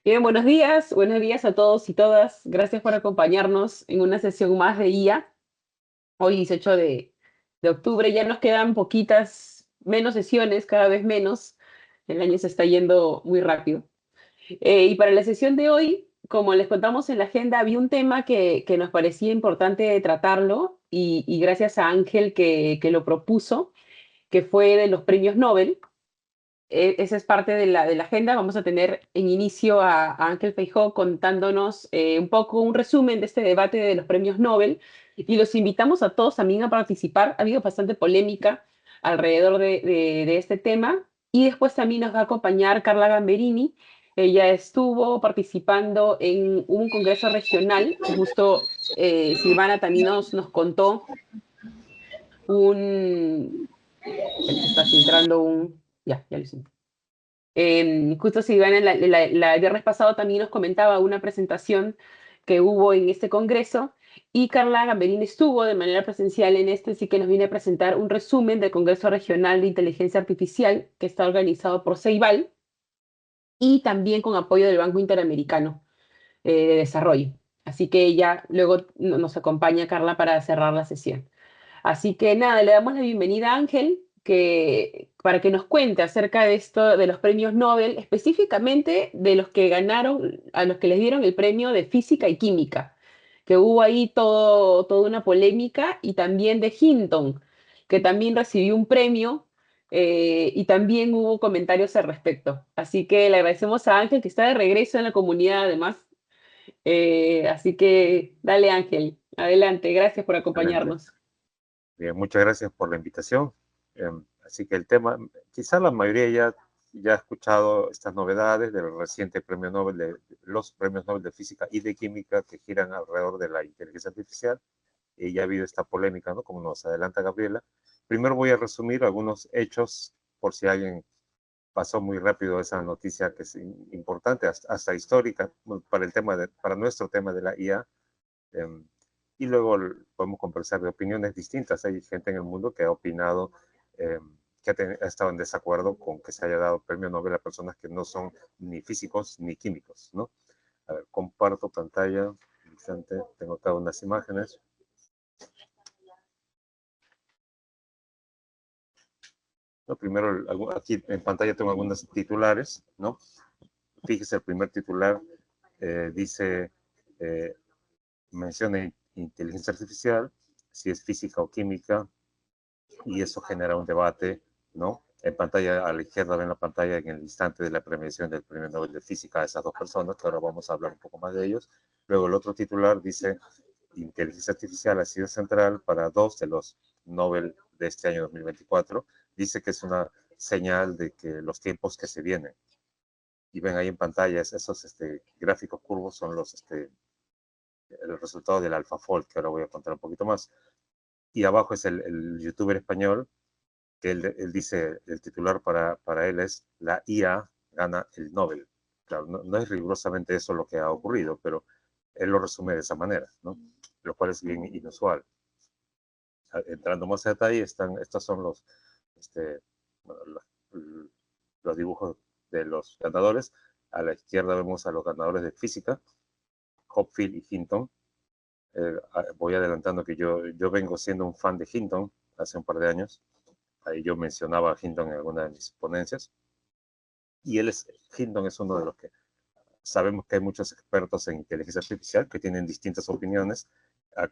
Bien, buenos días a todos y todas. Gracias por acompañarnos en una sesión más de IA. Hoy 18 de octubre, ya nos quedan poquitas, menos sesiones, cada vez menos. El año se está yendo muy rápido. Y para la sesión de hoy, como les contamos en la agenda, había un tema que nos parecía importante tratarlo y gracias a Ángel que lo propuso, que fue de los premios Nobel. Esa es parte de la agenda. Vamos a tener en inicio a Ángel Feijóo contándonos un poco un resumen de este debate de los premios Nobel y los invitamos a todos también a participar. Ha habido bastante polémica alrededor de este tema y después también nos va a acompañar Carla Gamberini. Ella estuvo participando en un congreso regional que justo Silvana también nos contó un... Es que está filtrando un... Ya lo hice. Justo Silvana el viernes pasado también nos comentaba una presentación que hubo en este congreso y Carla Gamberini estuvo de manera presencial en este, así que nos viene a presentar un resumen del Congreso Regional de Inteligencia Artificial que está organizado por Ceibal y también con apoyo del Banco Interamericano de Desarrollo. Así que ella luego nos acompaña, Carla, para cerrar la sesión. Así que nada, le damos la bienvenida a Ángel para que nos cuente acerca de esto, de los premios Nobel, específicamente de los que ganaron, a los que les dieron el premio de Física y Química, que hubo ahí toda una polémica, y también de Hinton, que también recibió un premio y también hubo comentarios al respecto. Así que le agradecemos a Ángel, que está de regreso en la comunidad además. Así que dale Ángel, adelante, gracias por Excelente. acompañarnos. Bien, muchas gracias por la invitación. Así que el tema, quizá la mayoría ya ha escuchado estas novedades del reciente premio Nobel, los premios Nobel de Física y de Química que giran alrededor de la inteligencia artificial. Y ya ha habido esta polémica, ¿no? Como nos adelanta Gabriela. Primero voy a resumir algunos hechos por si alguien pasó muy rápido esa noticia que es importante, hasta histórica, para para nuestro tema de la IA. Eh, y luego podemos conversar de opiniones distintas. Hay gente en el mundo que ha opinado, eh, ha estado en desacuerdo con que se haya dado premio Nobel a personas que no son ni físicos ni químicos, ¿no? A ver, comparto pantalla. Un instante, tengo acá unas imágenes. ¿No? Primero, aquí en pantalla tengo algunos titulares, ¿no? Fíjese, el primer titular dice, eh, menciona inteligencia artificial, si es física o química, y eso genera un debate, ¿no? En pantalla, a la izquierda ven la pantalla en el instante de la premiación del Premio Nobel de Física a esas dos personas, que ahora vamos a hablar un poco más de ellos. Luego el otro titular dice, inteligencia artificial ha sido central para dos de los Nobel de este año 2024. Dice que es una señal de que los tiempos que se vienen. Y ven ahí en pantalla esos gráficos curvos son el resultado del AlphaFold, que ahora voy a contar un poquito más. Y abajo es el youtuber español, que él dice, el titular para él es, la IA gana el Nobel. Claro, no es rigurosamente eso lo que ha ocurrido, pero él lo resume de esa manera, ¿no? Lo cual es bien inusual. Entrando más a detalle, estos son bueno, los dibujos de los ganadores. A la izquierda vemos a los ganadores de física, Hopfield y Hinton. Voy adelantando que yo vengo siendo un fan de Hinton hace un par de años. Ahí yo mencionaba a Hinton en alguna de mis ponencias. Y Hinton es uno de los que sabemos que hay muchos expertos en inteligencia artificial que tienen distintas opiniones.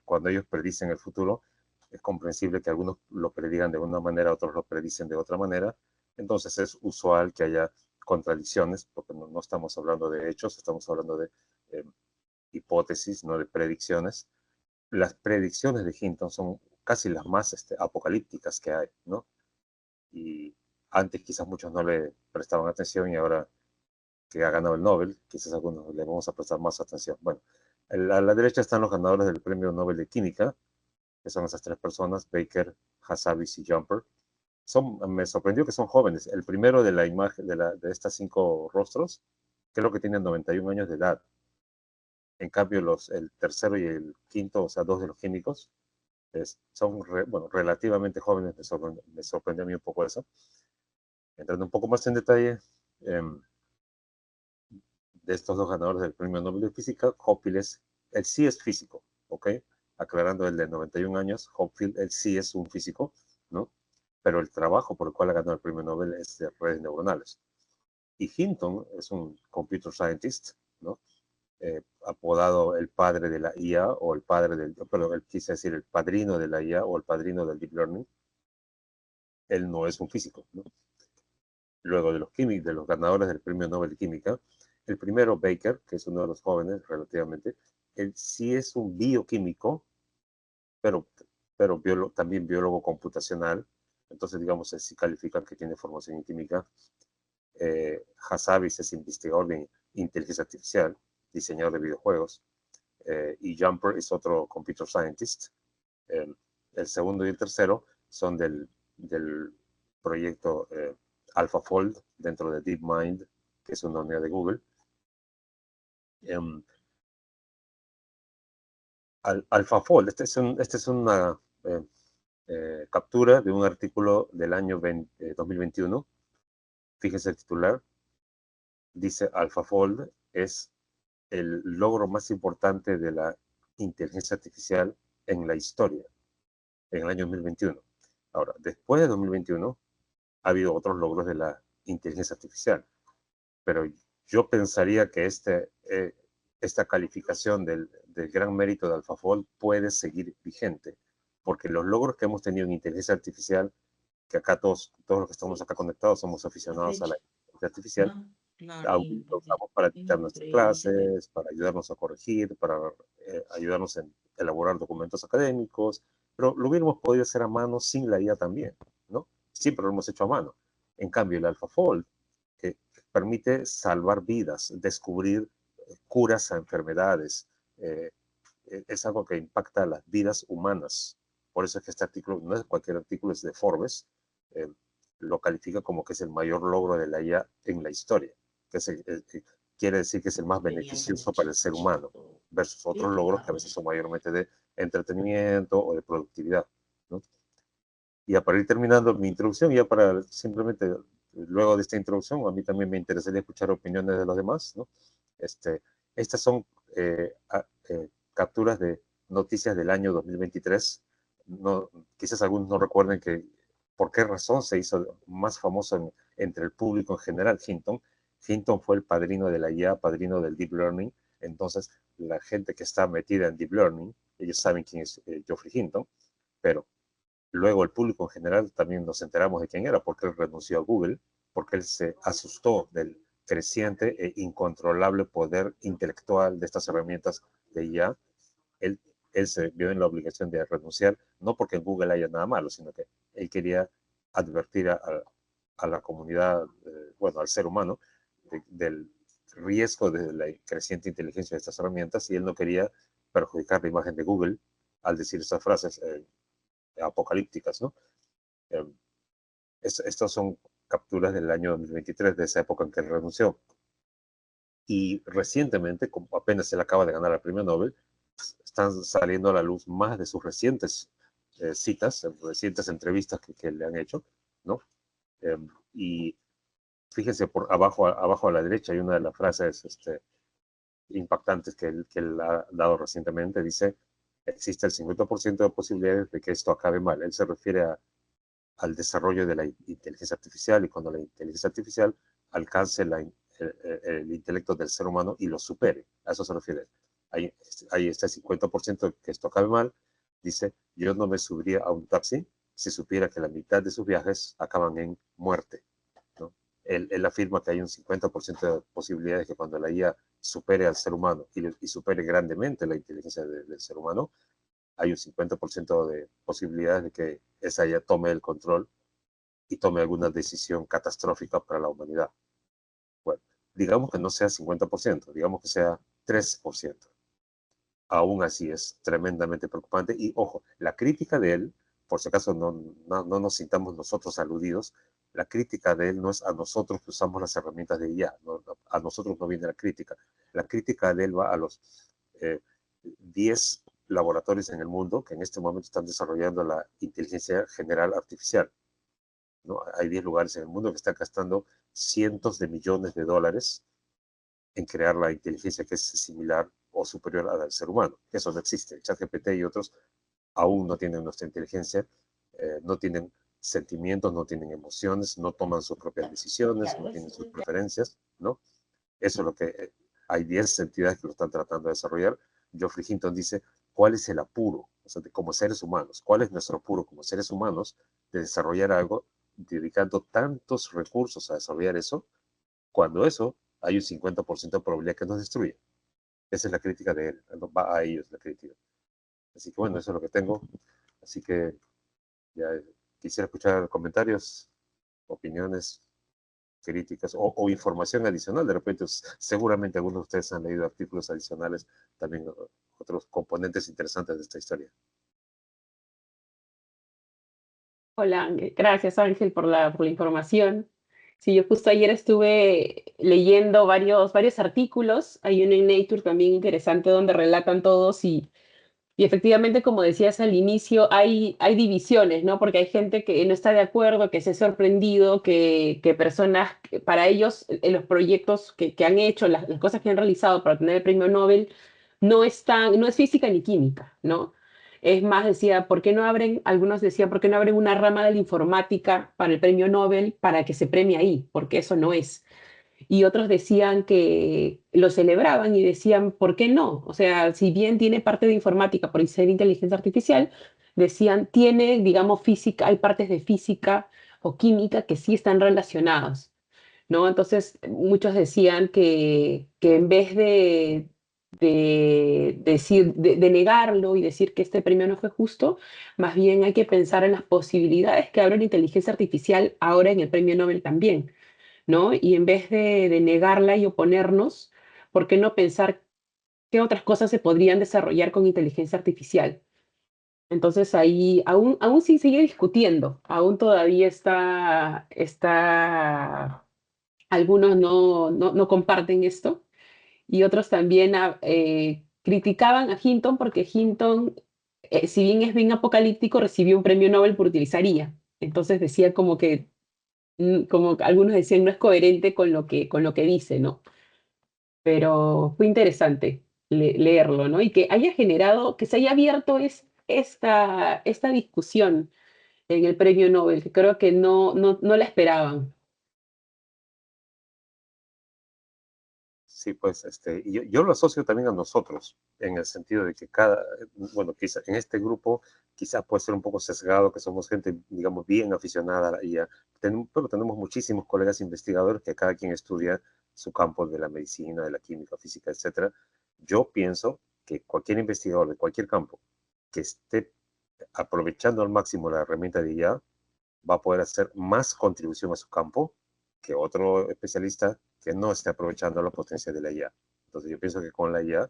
Cuando ellos predicen el futuro, es comprensible que algunos lo predigan de una manera, otros lo predicen de otra manera. Entonces es usual que haya contradicciones, porque no estamos hablando de hechos, estamos hablando de eh, hipótesis, no de predicciones. Las predicciones de Hinton son casi las más apocalípticas que hay, ¿no? Y antes quizás muchos no le prestaban atención y ahora que ha ganado el Nobel, quizás algunos le vamos a prestar más atención. Bueno, a la derecha están los ganadores del Premio Nobel de Química, que son esas tres personas, Baker, Hassabis y Jumper. Me sorprendió que son jóvenes. El primero de la imagen de estas cinco rostros, creo que tienen 91 años de edad. En cambio, el tercero y el quinto, o sea, dos de los químicos, bueno, relativamente jóvenes. Me sorprendió a mí un poco eso. Entrando un poco más en detalle, de estos dos ganadores del Premio Nobel de Física, Hopfield él sí es físico, ¿ok? Aclarando el de 91 años, Hopfield, él sí es un físico, ¿no? Pero el trabajo por el cual ha ganado el Premio Nobel es de redes neuronales. Y Hinton es un computer scientist, ¿no? Apodado el padre de la IA o el padre del, perdón, él quise decir el padrino de la IA o el padrino del deep learning. Él no es un físico, ¿no? Luego de los químicos, de los ganadores del Premio Nobel de Química, el primero, Baker, que es uno de los jóvenes relativamente, él sí es un bioquímico, pero, también biólogo computacional. Entonces, digamos, sí califican que tiene formación en química. Hassabis es investigador de inteligencia artificial, diseñador de videojuegos. Y Jumper es otro computer scientist. El segundo y el tercero son del proyecto AlphaFold dentro de DeepMind, que es una unidad de Google. AlphaFold, esta es una captura de un artículo del año 2021. Fíjense el titular. Dice AlphaFold es el logro más importante de la inteligencia artificial en la historia, en el año 2021. Ahora, después de 2021, ha habido otros logros de la inteligencia artificial, pero yo pensaría que esta calificación del gran mérito de AlphaFold puede seguir vigente, porque los logros que hemos tenido en inteligencia artificial, que acá todos los que estamos acá conectados somos aficionados a la inteligencia artificial, aún lo usamos para dictar nuestras clases, para ayudarnos a corregir, para ayudarnos en elaborar documentos académicos, pero lo hubiéramos podido hacer a mano sin la IA también, ¿no? Siempre lo hemos hecho a mano. En cambio, el AlphaFold, que permite salvar vidas, descubrir curas a enfermedades, es algo que impacta a las vidas humanas. Por eso es que este artículo, no es cualquier artículo, es de Forbes, eh, lo califica como que es el mayor logro de la IA en la historia, que quiere decir que es el más beneficioso para el ser humano, versus otros logros que a veces son mayormente de entretenimiento o de productividad, ¿no? Y para ir terminando mi introducción, ya para simplemente, luego de esta introducción, a mí también me interesaría escuchar opiniones de los demás, ¿no? Estas son capturas de noticias del año 2023. No, quizás algunos no recuerden por qué razón se hizo más famoso entre el público en general Hinton. Hinton fue el padrino de la IA, padrino del Deep Learning. Entonces, la gente que está metida en Deep Learning, ellos saben quién es Geoffrey Hinton, pero luego el público en general también nos enteramos de quién era, porque él renunció a Google, porque él se asustó del creciente e incontrolable poder intelectual de estas herramientas de IA. Él, él se vio en la obligación de renunciar, no porque en Google haya nada malo, sino que él quería advertir a la comunidad, bueno, al ser humano, del riesgo de la creciente inteligencia de estas herramientas, y él no quería perjudicar la imagen de Google al decir estas frases apocalípticas, ¿no? Eh, Estas son capturas del año 2023, de esa época en que él renunció. Y recientemente, como apenas se le acaba de ganar el premio Nobel, están saliendo a la luz más de sus recientes citas, recientes entrevistas que le han hecho, ¿no? Y fíjense, por abajo a la derecha hay una de las frases impactantes que él ha dado recientemente. Dice, existe el 50% de posibilidades de que esto acabe mal. Él se refiere al desarrollo de la inteligencia artificial, y cuando la inteligencia artificial alcance el intelecto del ser humano y lo supere. A eso se refiere. Hay este 50% que esto acabe mal. Dice, yo no me subiría a un taxi si supiera que la mitad de sus viajes acaban en muerte, ¿no? Él afirma que hay un 50% de posibilidades que cuando la IA supere al ser humano y supere grandemente la inteligencia del ser humano, hay un 50% de posibilidades de que esa ya tome el control y tome alguna decisión catastrófica para la humanidad. Bueno, digamos que no sea 50%, digamos que sea 3%. Aún así es tremendamente preocupante. Y ojo, la crítica de él, por si acaso no nos sintamos nosotros aludidos, la crítica de él no es a nosotros que usamos las herramientas de IA, a nosotros no viene la crítica. La crítica de él va a los 10 laboratorios en el mundo que en este momento están desarrollando la inteligencia general artificial, ¿no? Hay 10 lugares en el mundo que están gastando cientos de millones de dólares en crear la inteligencia que es similar o superior a la del ser humano. Eso no existe. El ChatGPT y otros aún no tienen nuestra inteligencia, no tienen sentimientos, no tienen emociones, no toman sus propias decisiones, no tienen sus preferencias, ¿no? Eso es lo que hay 10 entidades que lo están tratando de desarrollar. Geoffrey Hinton dice, ¿cuál es el apuro? O sea, como seres humanos, ¿cuál es nuestro apuro como seres humanos de desarrollar algo dedicando tantos recursos a desarrollar eso, cuando eso hay un 50% de probabilidad que nos destruya? Esa es la crítica de él, va a ellos la crítica. Así que bueno, eso es lo que tengo. Así que ya quisiera escuchar comentarios, opiniones, críticas o información adicional. De repente, seguramente algunos de ustedes han leído artículos adicionales, también otros componentes interesantes de esta historia. Hola, gracias Ángel por la información. Sí, yo justo ayer estuve leyendo varios artículos. Hay uno en Nature también interesante donde relatan todos y efectivamente, como decías al inicio, hay divisiones, ¿no? Porque hay gente que no está de acuerdo, que se ha sorprendido, que personas, para ellos, los proyectos que han hecho, las cosas que han realizado para obtener el premio Nobel, no es física ni química, ¿no? Es más, decía, ¿por qué no abren, algunos decían, ¿por qué no abren una rama de la informática para el premio Nobel para que se premie ahí? Porque eso no es y otros decían que lo celebraban y decían, ¿por qué no? O sea, si bien tiene parte de informática por ser inteligencia artificial, decían, tiene, digamos, física, hay partes de física o química que sí están relacionadas, ¿no? Entonces, muchos decían que en vez de negarlo y decir que este premio no fue justo, más bien hay que pensar en las posibilidades que abre la inteligencia artificial ahora en el premio Nobel también, ¿no? Y en vez de negarla y oponernos, ¿por qué no pensar qué otras cosas se podrían desarrollar con inteligencia artificial? Entonces ahí aún sí sigue discutiendo, aún todavía algunos no comparten esto y otros también criticaban a Hinton porque Hinton, si bien es bien apocalíptico, recibió un premio Nobel por utilizar IA. Entonces decía como algunos decían, no es coherente con lo que dice, ¿no? Pero fue interesante leerlo, ¿no? Y que haya generado, que se haya abierto esta discusión en el premio Nobel, que creo que no la esperaban. Sí, pues yo lo asocio también a nosotros, en el sentido de que bueno, quizá en este grupo quizá puede ser un poco sesgado, que somos gente, digamos, bien aficionada a la IA, pero tenemos muchísimos colegas investigadores que cada quien estudia su campo de la medicina, de la química, física, etcétera. Yo pienso que cualquier investigador de cualquier campo que esté aprovechando al máximo la herramienta de IA va a poder hacer más contribución a su campo que otro especialista que no esté aprovechando la potencia de la IA. Entonces yo pienso que con la IA,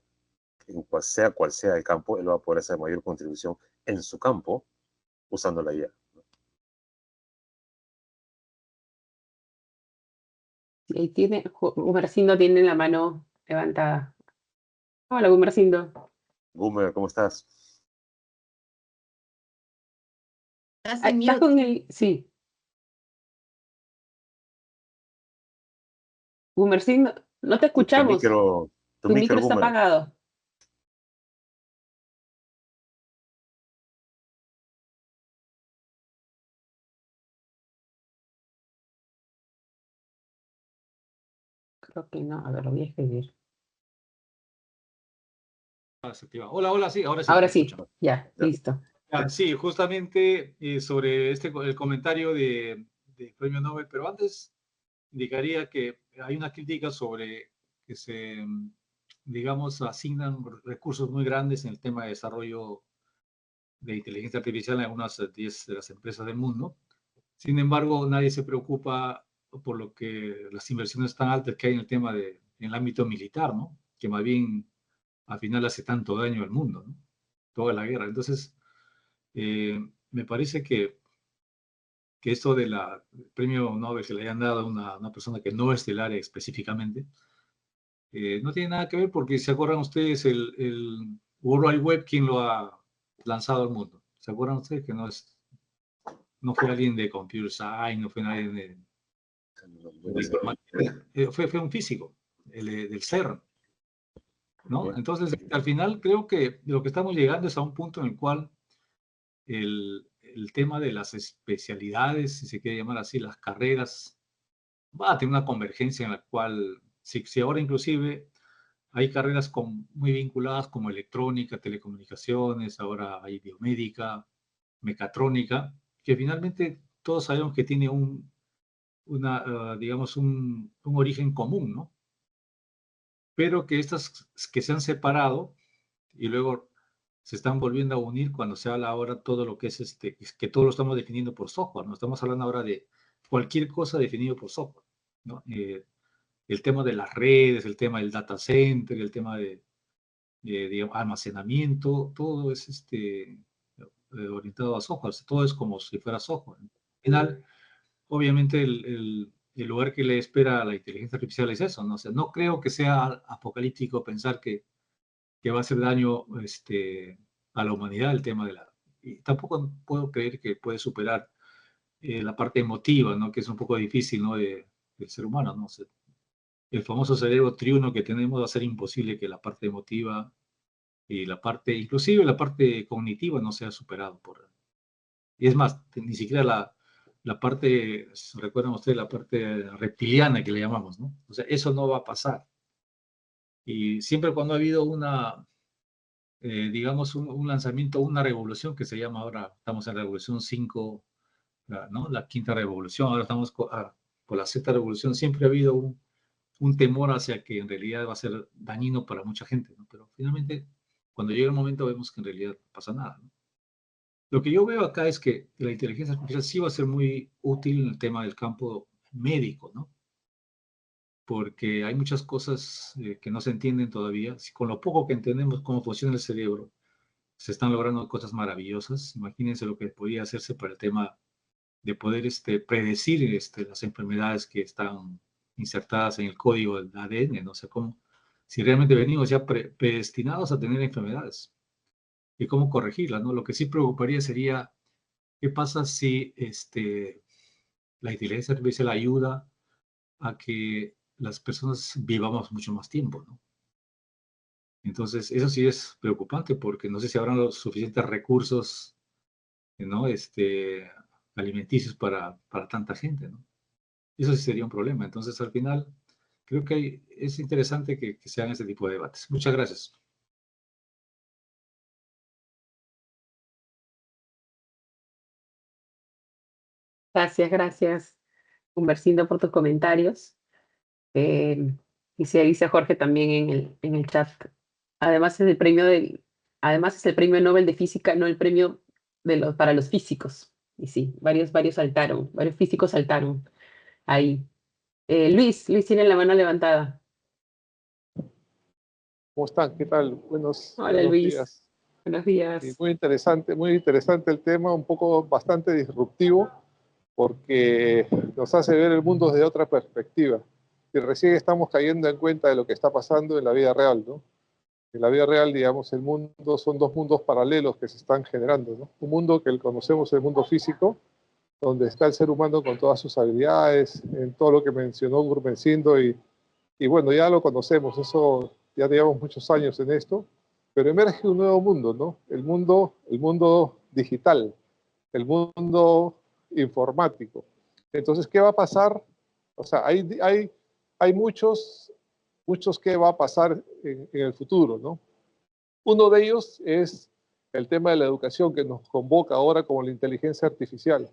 cual sea el campo, él va a poder hacer mayor contribución en su campo usando la IA. Y ahí tiene, Gumersindo tiene la mano levantada. Hola, Gumersindo. Gumer, ¿cómo estás? Estás Ah, en ¿estás mute. con el...? Sí. Gumersindo, no te Tu escuchamos. micro, tu Tu micro, micro está Gumer. apagado. Creo que no. A ver, lo voy a escribir. Desactivado. Hola, hola, sí, ahora sí, Ahora me sí, escuchan. ya, Ya. listo. Sí, justamente sobre el comentario de Premio Nobel, pero antes indicaría que hay una crítica sobre que se, digamos, asignan recursos muy grandes en el tema de desarrollo de inteligencia artificial en algunas 10 de las empresas del mundo. Sin embargo, nadie se preocupa por lo que las inversiones tan altas que hay en el tema en el ámbito militar, ¿no? Que más bien al final hace tanto daño al mundo, ¿no? Toda la guerra. Entonces, me parece que esto del premio Nobel que le hayan dado a una persona que no es del área específicamente, no tiene nada que ver porque se acuerdan ustedes el World Wide Web, ¿quién lo ha lanzado al mundo? ¿Se acuerdan ustedes que no fue alguien de computer science, no fue nadie de informática? Fue un físico. del CERN, ¿no? Entonces, al final creo que lo que estamos llegando es a un punto en el cual el tema de las especialidades, si se quiere llamar así, las carreras, va a tener una convergencia en la cual, si ahora inclusive hay carreras muy vinculadas como electrónica, telecomunicaciones, ahora hay biomédica, mecatrónica, que finalmente todos sabemos que tiene digamos, un origen común, ¿no? Pero que estas que se han separado y luego se están volviendo a unir cuando se habla ahora todo lo que es que todo lo estamos definiendo por software, ¿no? Estamos hablando ahora de cualquier cosa definido por software, ¿no? El tema de las redes, el tema del data center, el tema de almacenamiento, todo es orientado a software, todo es como si fuera software. Al final, obviamente, el lugar que le espera a la inteligencia artificial es eso, ¿no? O sea, no creo que sea apocalíptico pensar que va a hacer daño a la humanidad el tema de la... Y tampoco puedo creer que puede superar la parte emotiva, ¿no? Que es un poco difícil, ¿no? Del ser humano, ¿no? O sea, el famoso cerebro triuno que tenemos va a ser imposible que la parte emotiva y la parte, inclusive la parte cognitiva no sea superado por... Y es más, ni siquiera la parte, recuerdan ustedes, la parte reptiliana que le llamamos, ¿no? O sea, eso no va a pasar. Y siempre cuando ha habido digamos, un lanzamiento, una revolución que se llama ahora, estamos en la revolución 5, ¿no? La quinta revolución, ahora estamos por la sexta revolución, siempre ha habido un temor hacia que en realidad va a ser dañino para mucha gente, ¿no? Pero finalmente, cuando llega el momento, vemos que en realidad no pasa nada, ¿no? Lo que yo veo acá es que la inteligencia artificial sí va a ser muy útil en el tema del campo médico, ¿no? Porque hay muchas cosas que no se entienden todavía. Con lo poco que entendemos cómo funciona el cerebro, se están logrando cosas maravillosas. Imagínense lo que podría hacerse para el tema de poder predecir las enfermedades que están insertadas en el código del ADN, no sé cómo, si realmente venimos ya predestinados a tener enfermedades y cómo corregirlas, ¿no? Lo que sí preocuparía sería qué pasa si la inteligencia artificial ayuda a que las personas vivamos mucho más tiempo, ¿no? Entonces, eso sí es preocupante porque no sé si habrán los suficientes recursos, ¿no? Alimenticios para tanta gente, ¿no? Eso sí sería un problema. Entonces, al final, creo que es interesante que se hagan este tipo de debates. Muchas gracias. Gracias, Humbercindo, por tus comentarios. Y se dice Jorge también en el chat. Además es además es el premio Nobel de Física, no el premio para los físicos. Y sí, varios saltaron, varios físicos saltaron ahí. Luis tiene la mano levantada. ¿Cómo están? ¿Qué tal? Hola Buenos Luis, días. buenos Sí, días. muy interesante el tema, un poco bastante disruptivo, porque nos hace ver el mundo desde otra perspectiva. Y recién estamos cayendo en cuenta de lo que está pasando en la vida real, ¿no? En la vida real, digamos, el mundo son dos mundos paralelos que se están generando, ¿no? Un mundo que conocemos, el mundo físico, donde está el ser humano con todas sus habilidades, en todo lo que mencionó Gurmencindo, y bueno, ya lo conocemos, eso ya llevamos muchos años en esto, pero emerge un nuevo mundo, ¿no? El mundo digital, el mundo informático. Entonces, ¿qué va a pasar? O sea, hay muchos qué va a pasar en el futuro, ¿no? Uno de ellos es el tema de la educación que nos convoca ahora como la inteligencia artificial,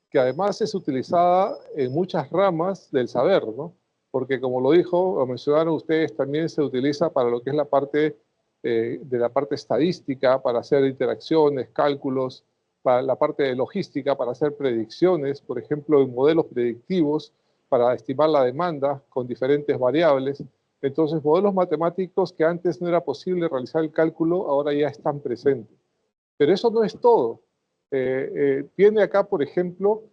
que además es utilizada en muchas ramas del saber, ¿no? Porque como lo mencionaron ustedes, también se utiliza para lo que es la parte de la parte estadística, para hacer interacciones, cálculos, para la parte de logística, para hacer predicciones, por ejemplo, en modelos predictivos, para estimar la demanda con diferentes variables. Entonces, modelos matemáticos que antes no era posible realizar el cálculo, ahora ya están presentes. Pero eso no es todo. Viene acá, por ejemplo,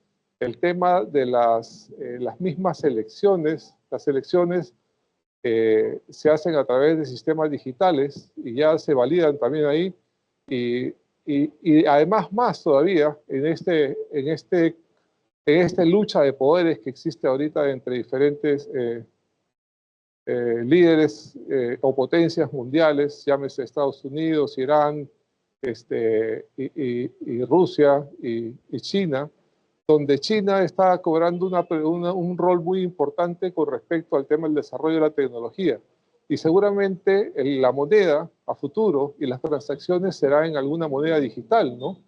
el tema de las mismas elecciones. Las elecciones se hacen a través de sistemas digitales y ya se validan también ahí. Y además más todavía en esta lucha de poderes que existe ahorita entre diferentes líderes o potencias mundiales, llámese Estados Unidos, Irán, y Rusia y China, donde China está cobrando un rol muy importante con respecto al tema del desarrollo de la tecnología. Y seguramente la moneda a futuro y las transacciones serán en alguna moneda digital, ¿no?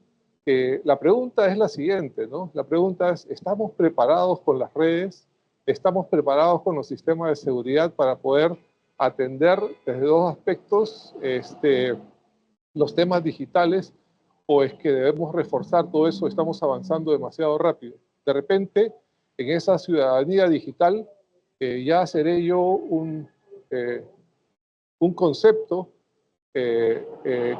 La pregunta es la siguiente, ¿no? La pregunta es, ¿estamos preparados con las redes? ¿Estamos preparados con los sistemas de seguridad para poder atender desde dos aspectos los temas digitales, o es que debemos reforzar todo eso? Estamos avanzando demasiado rápido. De repente, en esa ciudadanía digital, ya seré yo un concepto,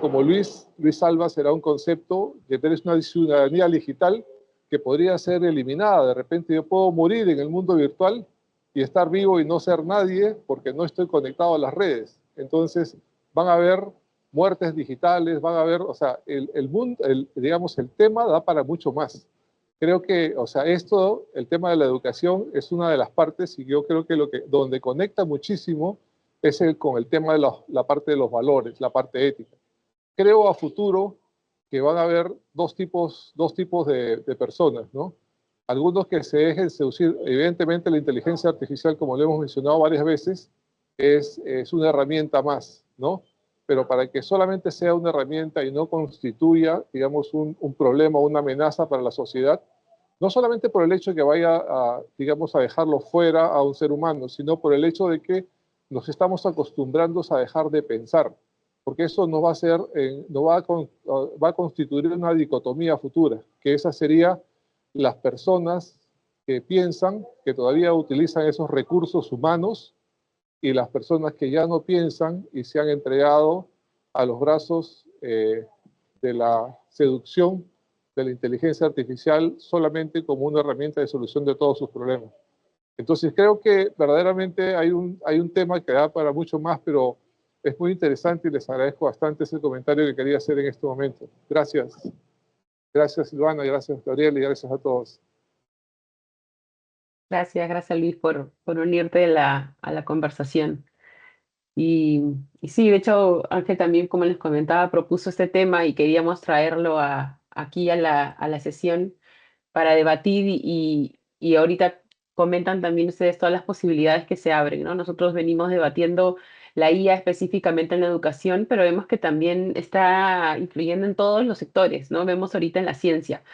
como Luis Alba será un concepto de tener una ciudadanía digital que podría ser eliminada. De repente yo puedo morir en el mundo virtual y estar vivo y no ser nadie porque no estoy conectado a las redes. Entonces van a haber muertes digitales, van a haber, o sea, digamos, el tema da para mucho más. Creo que, o sea, el tema de la educación es una de las partes, y yo creo que donde conecta muchísimo es con el tema de la parte de los valores, la parte ética. Creo a futuro que van a haber dos tipos de personas, ¿no? Algunos que se dejen seducir. Evidentemente la inteligencia artificial, como lo hemos mencionado varias veces, es una herramienta más, ¿no? Pero para que solamente sea una herramienta y no constituya, digamos, un problema o una amenaza para la sociedad, no solamente por el hecho de que vaya digamos, a dejarlo fuera a un ser humano, sino por el hecho de que nos estamos acostumbrando a dejar de pensar, porque eso nos va a hacer, va a constituir una dicotomía futura, que esa sería las personas que piensan, que todavía utilizan esos recursos humanos, y las personas que ya no piensan y se han entregado a los brazos de la seducción de la inteligencia artificial solamente como una herramienta de solución de todos sus problemas. Entonces creo que verdaderamente hay un tema que da para mucho más, pero es muy interesante y les agradezco bastante ese comentario que quería hacer en este momento. Gracias. Gracias, Silvana, gracias, Gabriel, y gracias a todos. Gracias Luis por unirte a la conversación. Y sí, de hecho, Ángel también, como les comentaba, propuso este tema y queríamos traerlo aquí a la sesión para debatir y ahorita comentan también ustedes todas las posibilidades que se abren, ¿no? Nosotros venimos debatiendo la IA específicamente en la educación, pero vemos que también está influyendo en todos los sectores, ¿no? Vemos ahorita en la ciencia,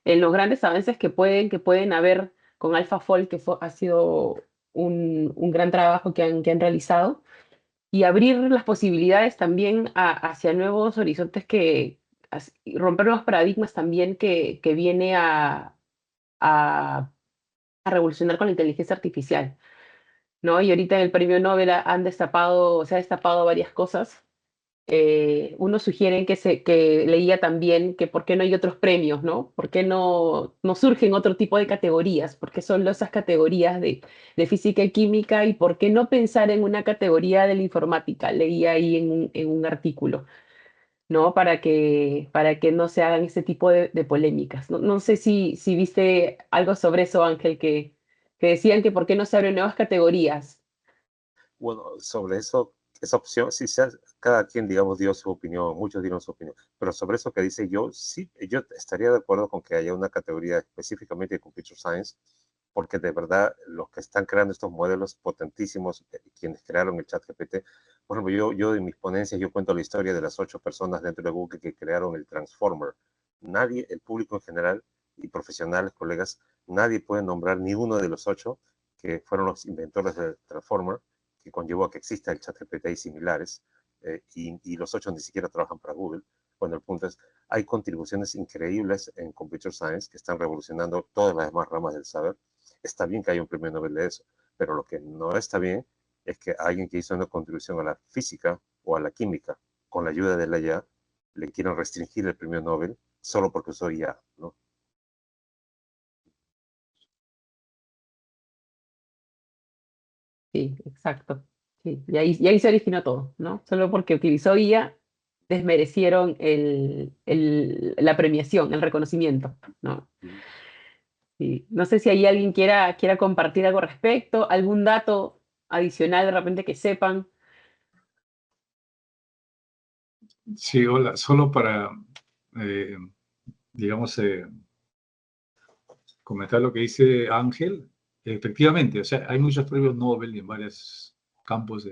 en los grandes avances que pueden haber con AlphaFold, que ha sido un gran trabajo que han realizado, y abrir las posibilidades también hacia nuevos horizontes romper los paradigmas también que viene a revolucionar con la inteligencia artificial, ¿no? Y ahorita en el premio Nobel se ha destapado varias cosas. Unos sugieren que leía también que por qué no hay otros premios, ¿no? ¿Por qué no surgen otro tipo de categorías? ¿Por qué solo esas categorías de física y química? ¿Y por qué no pensar en una categoría de la informática? Leía ahí en un artículo, ¿no? Para que no se hagan ese tipo de polémicas. No sé si viste algo sobre eso, Ángel, que decían que por qué no se abren nuevas categorías. Bueno, sobre eso, esa opción, sí, cada quien, digamos, dio su opinión, muchos dieron su opinión, pero sobre eso que dice yo, sí, yo estaría de acuerdo con que haya una categoría específicamente de Computer Science, porque de verdad los que están creando estos modelos potentísimos, quienes crearon el ChatGPT, por ejemplo, yo en mis ponencias, yo cuento la historia de las 8 personas dentro de Google que crearon el Transformer. Nadie, el público en general y profesionales, colegas, nadie puede nombrar ni uno de los 8 que fueron los inventores del Transformer, que conllevó a que exista el ChatGPT y similares, y los 8 ni siquiera trabajan para Google. Bueno, el punto es, hay contribuciones increíbles en Computer Science que están revolucionando todas las demás ramas del saber. Está bien que haya un premio Nobel de eso, pero lo que no está bien es que alguien que hizo una contribución a la física o a la química con la ayuda de la IA le quieran restringir el premio Nobel solo porque usó IA, ¿no? Sí, exacto. Sí, y ahí se originó todo, ¿no? Solo porque utilizó IA, desmerecieron la premiación, el reconocimiento, ¿no? Sí. No sé si hay alguien quiera compartir algo al respecto, algún dato adicional de repente que sepan? Sí, hola, solo para, digamos, comentar lo que dice Ángel. Efectivamente, o sea, hay muchos premios Nobel en varios campos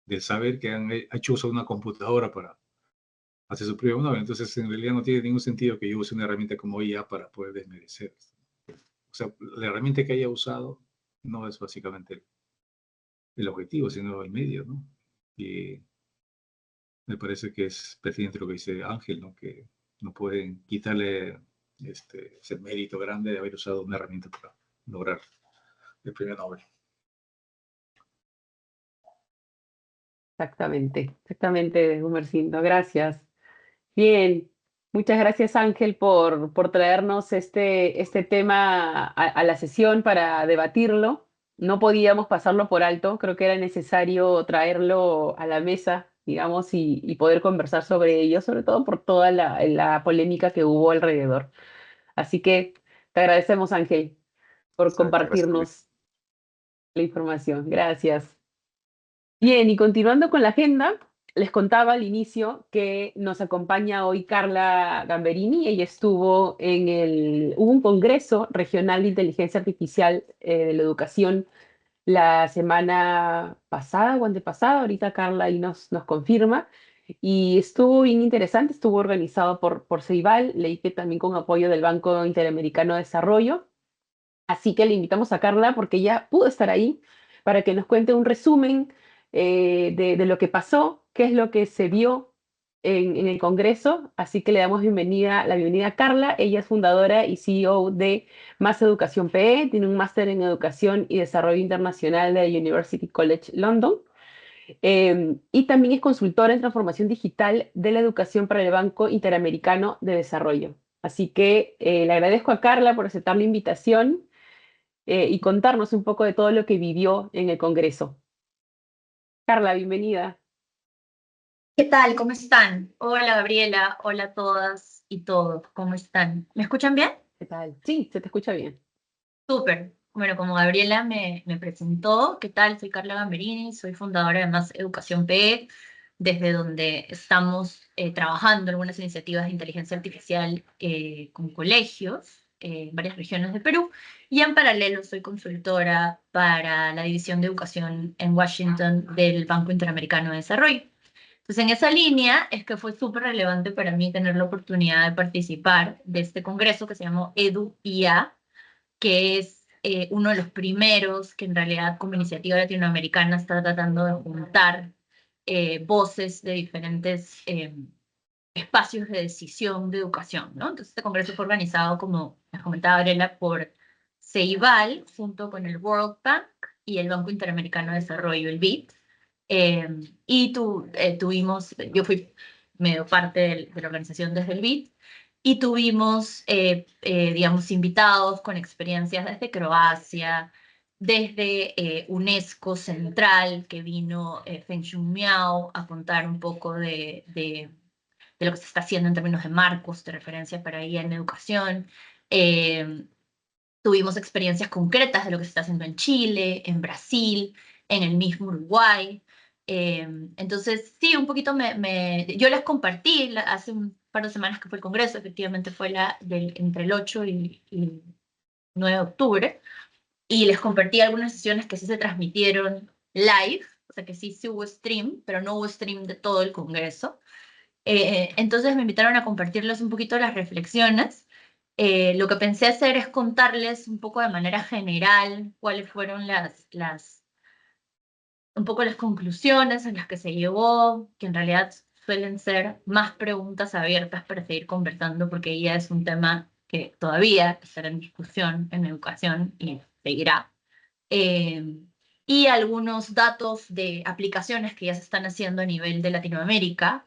del saber que han hecho uso de una computadora para hacer su premio Nobel. Entonces, en realidad no tiene ningún sentido que yo use una herramienta como IA para poder desmerecer. O sea, la herramienta que haya usado no es básicamente el objetivo, sino el medio, ¿no? Y me parece que es pertinente lo que dice Ángel, ¿no? Que no pueden quitarle ese mérito grande de haber usado una herramienta para lograr el premio Nobel. Exactamente, Gumersindo, gracias. Bien, muchas gracias Ángel por traernos este tema a la sesión para debatirlo. No podíamos pasarlo por alto, creo que era necesario traerlo a la mesa, digamos, y poder conversar sobre ello, sobre todo por toda la polémica que hubo alrededor. Así que te agradecemos, Ángel, por Excelente, gracias, Luis. compartirnos la información. Gracias. Bien, y continuando con la agenda, les contaba al inicio que nos acompaña hoy Carla Gamberini. Ella estuvo hubo un congreso regional de inteligencia artificial de la educación la semana pasada o antepasada. Ahorita Carla ahí nos confirma. Y estuvo bien interesante, estuvo organizado por CEIVAL, leí que también con apoyo del Banco Interamericano de Desarrollo. Así que le invitamos a Carla porque ella pudo estar ahí para que nos cuente un resumen de lo que pasó, qué es lo que se vio en el Congreso. Así que le damos la bienvenida a Carla. Ella es fundadora y CEO de Más Educación PE, tiene un máster en Educación y Desarrollo Internacional de University College London. Y también es consultora en transformación digital de la educación para el Banco Interamericano de Desarrollo. Así que le agradezco a Carla por aceptar la invitación y contarnos un poco de todo lo que vivió en el Congreso. Carla, bienvenida. ¿Qué tal? ¿Cómo están? Hola Gabriela, hola a todas y todos, ¿cómo están? ¿Me escuchan bien? ¿Qué tal? Sí, se te escucha bien. Súper. Bueno, como Gabriela me presentó, ¿qué tal? Soy Carla Gamberini, soy fundadora de Más Educación PE, desde donde estamos trabajando en algunas iniciativas de inteligencia artificial con colegios en varias regiones de Perú, y en paralelo soy consultora para la División de Educación en Washington del Banco Interamericano de Desarrollo. Entonces, en esa línea es que fue súper relevante para mí tener la oportunidad de participar de este congreso que se llamó EDU-IA, que es uno de los primeros que en realidad como iniciativa latinoamericana está tratando de juntar voces de diferentes espacios de decisión de educación, ¿no? Entonces, este congreso fue organizado, como les comentaba Gabriela, por CEIVAL, junto con el World Bank y el Banco Interamericano de Desarrollo, el BID. Tuvimos, yo fui medio parte de la organización desde el BID, y tuvimos, digamos, invitados con experiencias desde Croacia, desde UNESCO Central, que vino Feng Shun Miao a contar un poco de lo que se está haciendo en términos de marcos de referencia para IA en educación. Tuvimos experiencias concretas de lo que se está haciendo en Chile, en Brasil, en el mismo Uruguay. Entonces, sí, un poquito yo les compartí hace un par de semanas que fue el Congreso, efectivamente fue entre el 8 y 9 de octubre, y les compartí algunas sesiones que sí se transmitieron live, o sea que sí hubo stream, pero no hubo stream de todo el Congreso. Entonces me invitaron a compartirles un poquito las reflexiones. Lo que pensé hacer es contarles un poco de manera general cuáles fueron un poco las conclusiones en las que se llegó, que en realidad suelen ser más preguntas abiertas para seguir conversando, porque ya es un tema que todavía estará en discusión en educación y seguirá. Y algunos datos de aplicaciones que ya se están haciendo a nivel de Latinoamérica,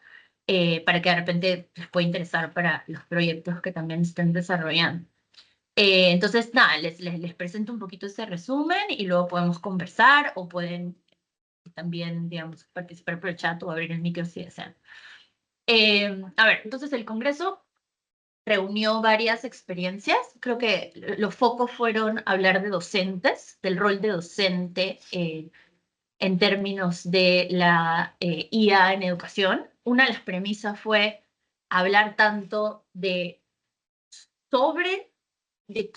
para que de repente les pueda interesar para los proyectos que también estén desarrollando. Entonces, nada, les presento un poquito ese resumen y luego podemos conversar o pueden también, digamos, participar por el chat o abrir el micro si desean. A ver, entonces el Congreso reunió varias experiencias. Creo que los focos fueron hablar de docentes, del rol de docente en términos de la IA en educación. Una de las premisas fue hablar tanto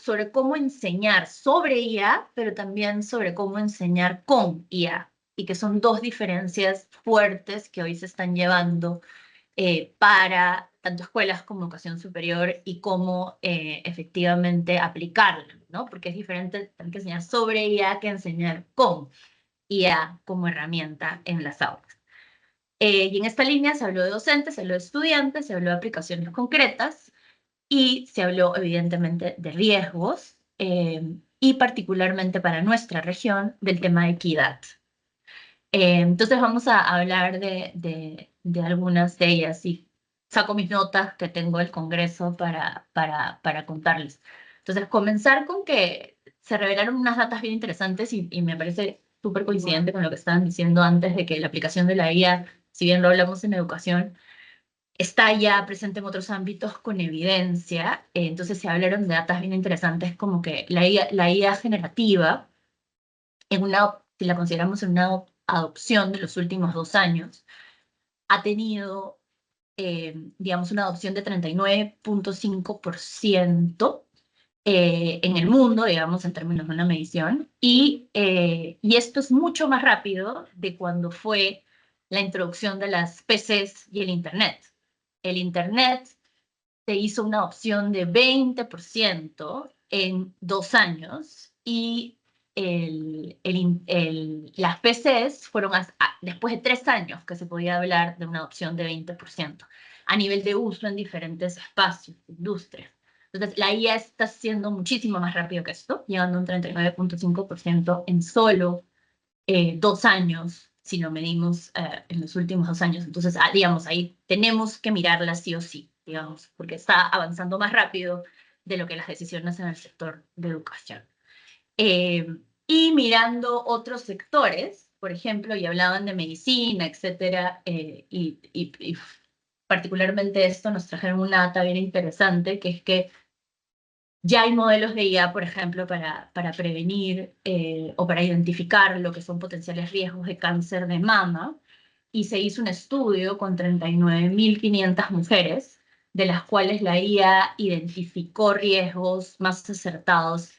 sobre cómo enseñar sobre IA, pero también sobre cómo enseñar con IA, y que son dos diferencias fuertes que hoy se están llevando para tanto escuelas como educación superior y cómo efectivamente aplicarla, ¿no? Porque es diferente tener que enseñar sobre IA que enseñar con IA como herramienta en las aulas. Y en esta línea se habló de docentes, se habló de estudiantes, se habló de aplicaciones concretas y se habló evidentemente de riesgos y particularmente para nuestra región del tema de equidad. Entonces vamos a hablar de algunas de ellas y saco mis notas que tengo del Congreso para contarles. Entonces, comenzar con que se revelaron unas datas bien interesantes y me parece súper coincidente con lo que estaban diciendo antes de que la aplicación de la IA, si bien lo hablamos en educación, está ya presente en otros ámbitos con evidencia. Entonces se hablaron de datas bien interesantes como que la IA generativa, si la consideramos en una adopción de los últimos 2 años, ha tenido, digamos, una adopción de 39.5% en el mundo, digamos, en términos de una medición, y esto es mucho más rápido de cuando fue la introducción de las PCs y el Internet. El Internet se hizo una adopción de 20% en 2 años y las PCs fueron después de 3 años que se podía hablar de una adopción de 20% a nivel de uso en diferentes espacios, industrias. Entonces, la IA está siendo muchísimo más rápido que esto, llegando a un 39.5% en solo 2 años, si lo medimos en los últimos 2 años. Entonces, digamos, ahí tenemos que mirarla sí o sí, digamos, porque está avanzando más rápido de lo que las decisiones en el sector de educación. Y mirando otros sectores, por ejemplo, y hablaban de medicina, etcétera, y particularmente esto nos trajeron una data bien interesante, que es que ya hay modelos de IA, por ejemplo, para prevenir o para identificar lo que son potenciales riesgos de cáncer de mama, y se hizo un estudio con 39.500 mujeres, de las cuales la IA identificó riesgos más acertados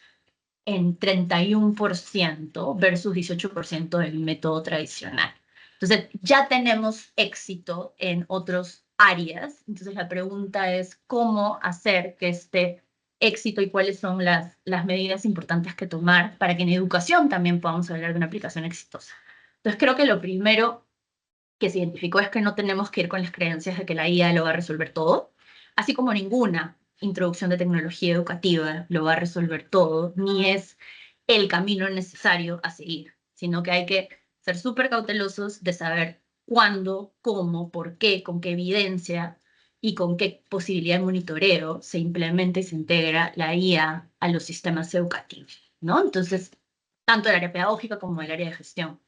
en 31% versus 18% del método tradicional. Entonces, ya tenemos éxito en otras áreas. Entonces, la pregunta es cómo hacer que este éxito y cuáles son las medidas importantes que tomar para que en educación también podamos hablar de una aplicación exitosa. Entonces, creo que lo primero que se identificó es que no tenemos que ir con las creencias de que la IA lo va a resolver todo, así como ninguna introducción de tecnología educativa lo va a resolver todo, ni es el camino necesario a seguir, sino que hay que ser súper cautelosos de saber cuándo, cómo, por qué, con qué evidencia y con qué posibilidad de monitoreo se implementa y se integra la IA a los sistemas educativos, ¿no? Entonces, tanto el área pedagógica como el área de gestión.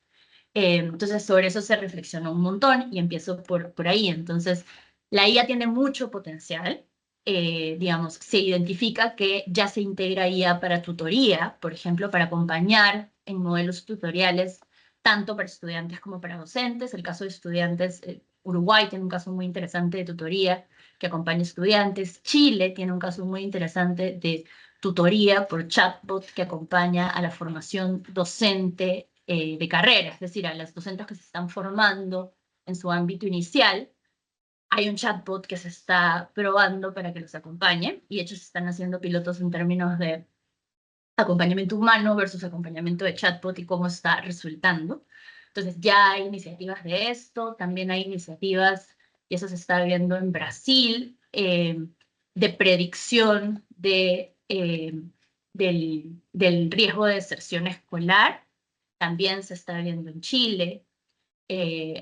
Entonces, sobre eso se reflexionó un montón y empiezo por ahí. Entonces, la IA tiene mucho potencial. Digamos, se identifica que ya se integra IA para tutoría, por ejemplo, para acompañar en modelos tutoriales, tanto para estudiantes como para docentes. El caso de estudiantes, Uruguay tiene un caso muy interesante de tutoría que acompaña estudiantes. Chile tiene un caso muy interesante de tutoría por chatbot que acompaña a la formación docente de carrera, es decir, a las docentes que se están formando en su ámbito inicial. Hay un chatbot que se está probando para que los acompañe y de hecho se están haciendo pilotos en términos de acompañamiento humano versus acompañamiento de chatbot y cómo está resultando. Entonces ya hay iniciativas de esto, también hay iniciativas, y eso se está viendo en Brasil, de predicción del riesgo de deserción escolar. También se está viendo en Chile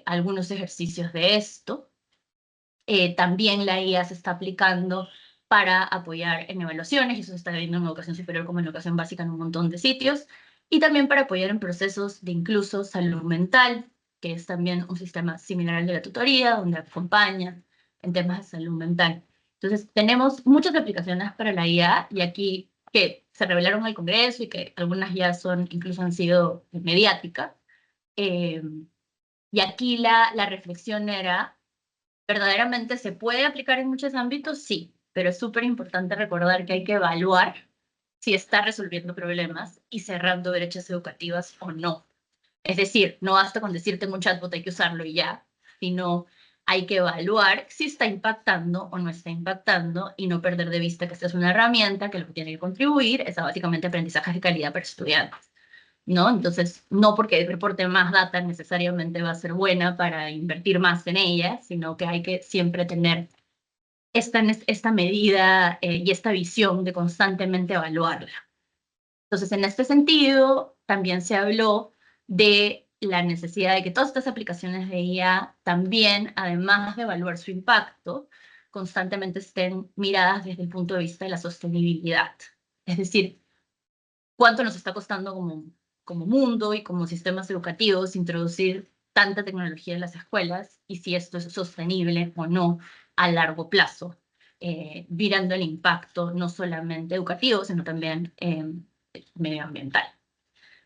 algunos ejercicios de esto. También la IA se está aplicando para apoyar en evaluaciones, y eso se está viendo en educación superior como en educación básica en un montón de sitios, y también para apoyar en procesos de incluso salud mental, que es también un sistema similar al de la tutoría, donde acompaña en temas de salud mental. Entonces, tenemos muchas aplicaciones para la IA, y aquí que se revelaron al Congreso y que algunas ya incluso han sido mediáticas. Y aquí la reflexión era, ¿verdaderamente se puede aplicar en muchos ámbitos? Sí, pero es súper importante recordar que hay que evaluar si está resolviendo problemas y cerrando brechas educativas o no. Es decir, no basta con decir tengo un chatbot, hay que usarlo y ya, sino hay que evaluar si está impactando o no está impactando y no perder de vista que esta es una herramienta que lo que tiene que contribuir es a básicamente aprendizaje de calidad para estudiantes, ¿no? Entonces, no porque reporte más data necesariamente va a ser buena para invertir más en ella, sino que hay que siempre tener esta medida y esta visión de constantemente evaluarla. Entonces, en este sentido, también se habló de la necesidad de que todas estas aplicaciones de IA también, además de evaluar su impacto, constantemente estén miradas desde el punto de vista de la sostenibilidad. Es decir, cuánto nos está costando como mundo y como sistemas educativos introducir tanta tecnología en las escuelas y si esto es sostenible o no a largo plazo, mirando el impacto no solamente educativo, sino también medioambiental.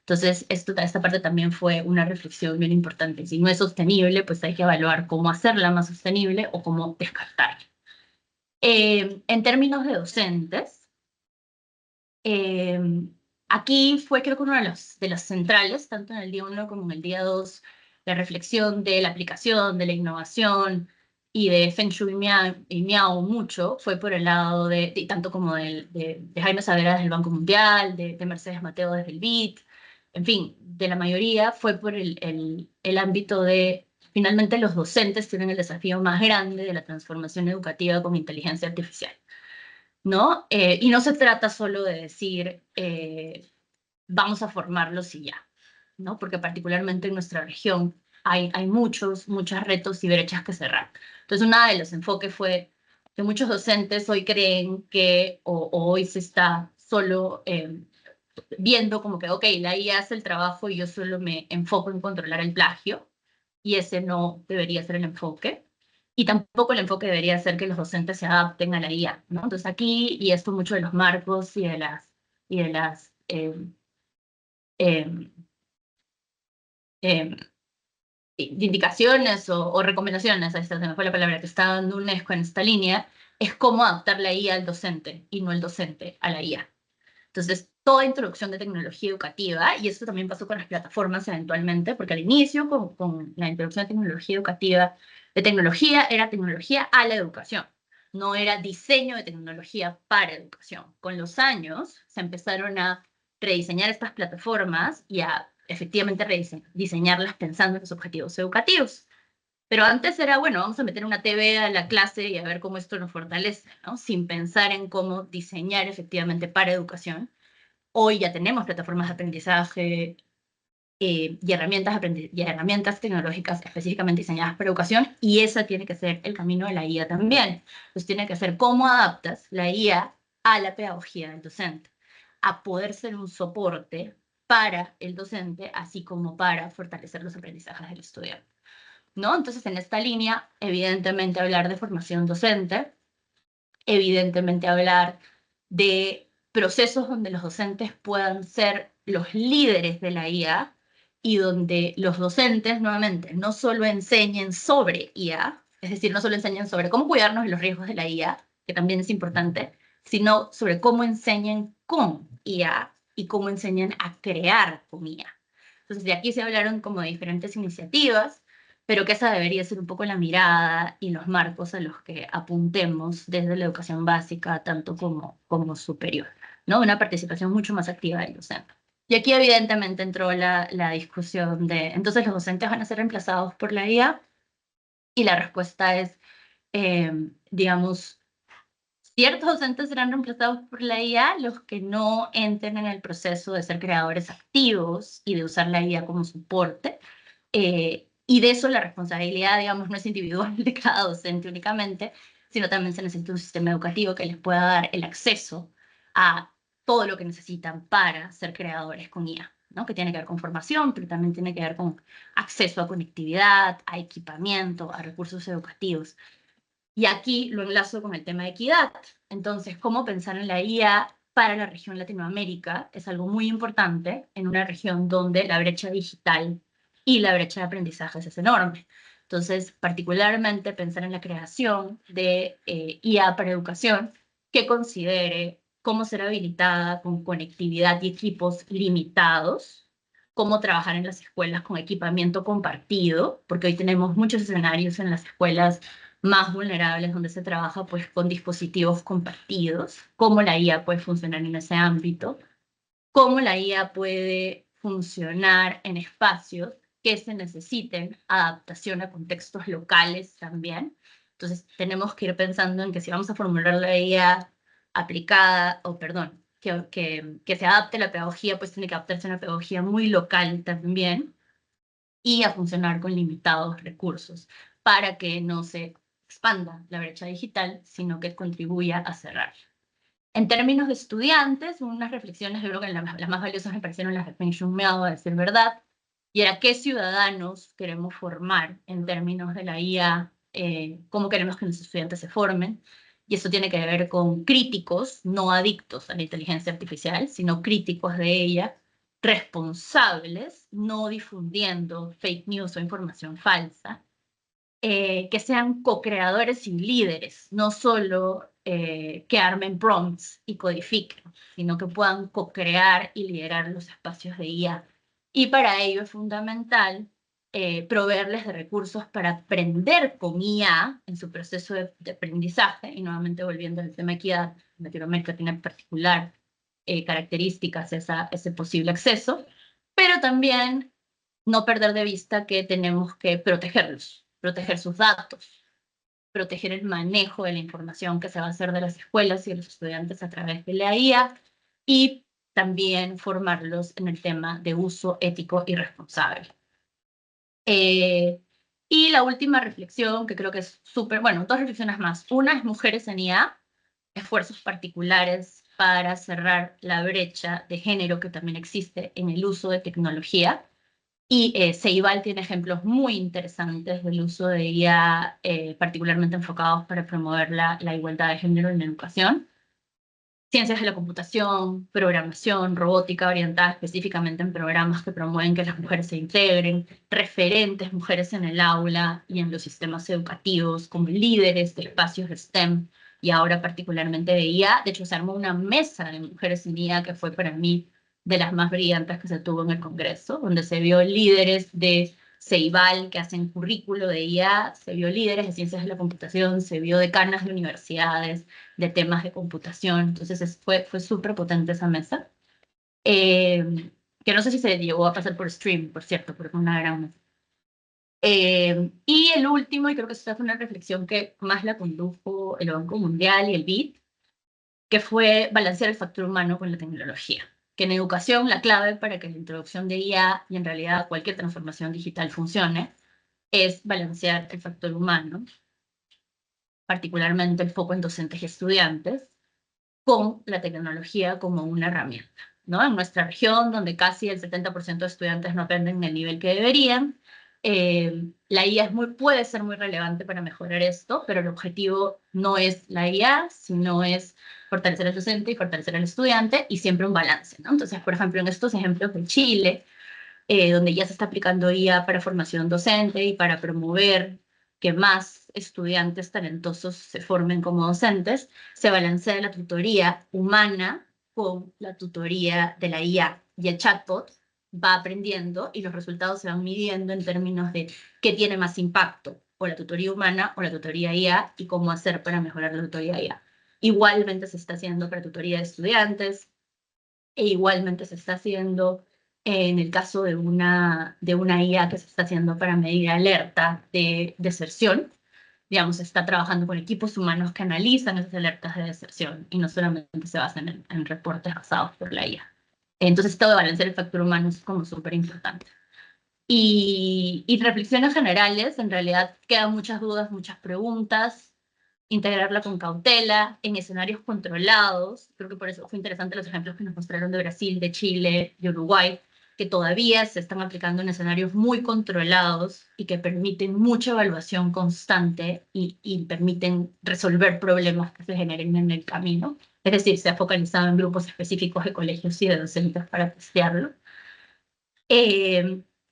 Entonces, esta parte también fue una reflexión bien importante. Si no es sostenible, pues hay que evaluar cómo hacerla más sostenible o cómo descartarla. En términos de docentes, aquí fue creo que uno de los centrales, tanto en el día 1 como en el día 2, la reflexión de la aplicación, de la innovación y de Feng Shui y Miao mucho, fue por el lado de tanto como de Jaime Saavedra desde el Banco Mundial, de Mercedes Mateo desde el BID, en fin, de la mayoría fue por el ámbito de, finalmente los docentes tienen el desafío más grande de la transformación educativa con inteligencia artificial, ¿no? Y no se trata solo de decir, vamos a formarlos y ya, ¿no? Porque particularmente en nuestra región hay muchos retos y brechas que cerrar. Entonces, uno de los enfoques fue que muchos docentes hoy creen que, o hoy se está solo viendo como que, ok, la IA hace el trabajo y yo solo me enfoco en controlar el plagio, y ese no debería ser el enfoque. Y tampoco el enfoque debería ser que los docentes se adapten a la IA, ¿no? Entonces aquí, y esto mucho de los marcos y de las eh, de indicaciones o recomendaciones, ahí está, se me fue la palabra que está dando UNESCO en esta línea, es cómo adaptar la IA al docente y no el docente a la IA. Entonces, toda introducción de tecnología educativa, y esto también pasó con las plataformas eventualmente, porque al inicio, con la introducción de tecnología educativa, de tecnología era tecnología a la educación, no era diseño de tecnología para educación. Con los años se empezaron a rediseñar estas plataformas y a efectivamente diseñarlas pensando en los objetivos educativos. Pero antes era, bueno, vamos a meter una TV a la clase y a ver cómo esto nos fortalece, ¿no? Sin pensar en cómo diseñar efectivamente para educación. Hoy ya tenemos plataformas de aprendizaje y herramientas tecnológicas específicamente diseñadas para educación, y ese tiene que ser el camino de la IA también. Entonces tiene que ser cómo adaptas la IA a la pedagogía del docente, a poder ser un soporte para el docente, así como para fortalecer los aprendizajes del estudiante, ¿no? Entonces, en esta línea, evidentemente hablar de formación docente, evidentemente hablar de procesos donde los docentes puedan ser los líderes de la IA y donde los docentes, nuevamente, no solo enseñen sobre IA, es decir, no solo enseñen sobre cómo cuidarnos de los riesgos de la IA, que también es importante, sino sobre cómo enseñen con IA y cómo enseñan a crear con IA. Entonces, de aquí se hablaron como de diferentes iniciativas, pero que esa debería ser un poco la mirada y los marcos a los que apuntemos desde la educación básica, tanto como superior, ¿no? Una participación mucho más activa del docente. Y aquí evidentemente entró la discusión de, entonces los docentes van a ser reemplazados por la IA, y la respuesta es, digamos, ciertos docentes serán reemplazados por la IA, los que no entren en el proceso de ser creadores activos y de usar la IA como soporte. Y de eso la responsabilidad, digamos, no es individual de cada docente únicamente, sino también se necesita un sistema educativo que les pueda dar el acceso a todo lo que necesitan para ser creadores con IA, ¿no? Que tiene que ver con formación, pero también tiene que ver con acceso a conectividad, a equipamiento, a recursos educativos. Y aquí lo enlazo con el tema de equidad. Entonces, cómo pensar en la IA para la región Latinoamérica es algo muy importante en una región donde la brecha digital y la brecha de aprendizajes es enorme. Entonces, particularmente pensar en la creación de IA para educación que considere cómo ser habilitada con conectividad y equipos limitados, cómo trabajar en las escuelas con equipamiento compartido, porque hoy tenemos muchos escenarios en las escuelas más vulnerables donde se trabaja pues con dispositivos compartidos, cómo la IA puede funcionar en ese ámbito, cómo la IA puede funcionar en espacios que se necesiten adaptación a contextos locales también. Entonces, tenemos que ir pensando en que si vamos a formular la IA aplicada, o perdón, que se adapte a la pedagogía, pues tiene que adaptarse a una pedagogía muy local también y a funcionar con limitados recursos para que no se expanda la brecha digital, sino que contribuya a cerrar. En términos de estudiantes, unas reflexiones, yo creo que las más valiosas me parecieron las de Feng Shui, a decir verdad, y era qué ciudadanos queremos formar en términos de la IA, cómo queremos que nuestros estudiantes se formen, y eso tiene que ver con críticos, no adictos a la inteligencia artificial, sino críticos de ella, responsables, no difundiendo fake news o información falsa, que sean co-creadores y líderes, no solo que armen prompts y codifiquen, sino que puedan co-crear y liderar los espacios de IA. Y para ello es fundamental proveerles de recursos para aprender con IA en su proceso de aprendizaje, y nuevamente volviendo al tema de equidad, Latinoamérica tiene particular características ese posible acceso, pero también no perder de vista que tenemos que protegerlos, proteger sus datos, proteger el manejo de la información que se va a hacer de las escuelas y de los estudiantes a través de la IA, y también formarlos en el tema de uso ético y responsable. Y la última reflexión, que creo que es súper, bueno, dos reflexiones más. Una es mujeres en IA, esfuerzos particulares para cerrar la brecha de género que también existe en el uso de tecnología. Y Ceibal tiene ejemplos muy interesantes del uso de IA, particularmente enfocados para promover la igualdad de género en la educación. Ciencias de la computación, programación, robótica orientada específicamente en programas que promueven que las mujeres se integren, referentes mujeres en el aula y en los sistemas educativos como líderes de espacios de STEM y ahora particularmente de IA. De hecho, se armó una mesa de mujeres en IA que fue para mí de las más brillantes que se tuvo en el Congreso, donde se vio líderes de Ceibal que hacen currículo de IA, se vio líderes de ciencias de la computación, se vio decanas de universidades, de temas de computación. Entonces fue súper potente esa mesa. Que no sé si se llegó a pasar por stream, por cierto, porque fue una gran mesa. Y el último, y creo que esta fue una reflexión que más la condujo el Banco Mundial y el BID, que fue balancear el factor humano con la tecnología. Que en educación la clave para que la introducción de IA y en realidad cualquier transformación digital funcione es balancear el factor humano, particularmente el foco en docentes y estudiantes, con la tecnología como una herramienta, ¿no? En nuestra región, donde casi el 70% de estudiantes no aprenden en el nivel que deberían, la IA puede ser muy relevante para mejorar esto, pero el objetivo no es la IA, sino es fortalecer al docente y fortalecer al estudiante, y siempre un balance, ¿no? Entonces, por ejemplo, en estos ejemplos de Chile, donde ya se está aplicando IA para formación docente y para promover que más estudiantes talentosos se formen como docentes, se balancea la tutoría humana con la tutoría de la IA. Y el chatbot va aprendiendo y los resultados se van midiendo en términos de qué tiene más impacto, o la tutoría humana o la tutoría IA, y cómo hacer para mejorar la tutoría IA. Igualmente se está haciendo para tutoría de estudiantes, e igualmente se está haciendo en el caso de una IA que se está haciendo para medir alerta de deserción. Digamos, se está trabajando con equipos humanos que analizan esas alertas de deserción y no solamente se basan en reportes basados por la IA. Entonces, esto de balancear el factor humano es como súper importante. Y reflexiones generales, en realidad quedan muchas dudas, muchas preguntas. Integrarla con cautela, en escenarios controlados. Creo que por eso fue interesante los ejemplos que nos mostraron de Brasil, de Chile, de Uruguay, que todavía se están aplicando en escenarios muy controlados y que permiten mucha evaluación constante y permiten resolver problemas que se generen en el camino. Es decir, se ha focalizado en grupos específicos de colegios y de docentes para testearlo.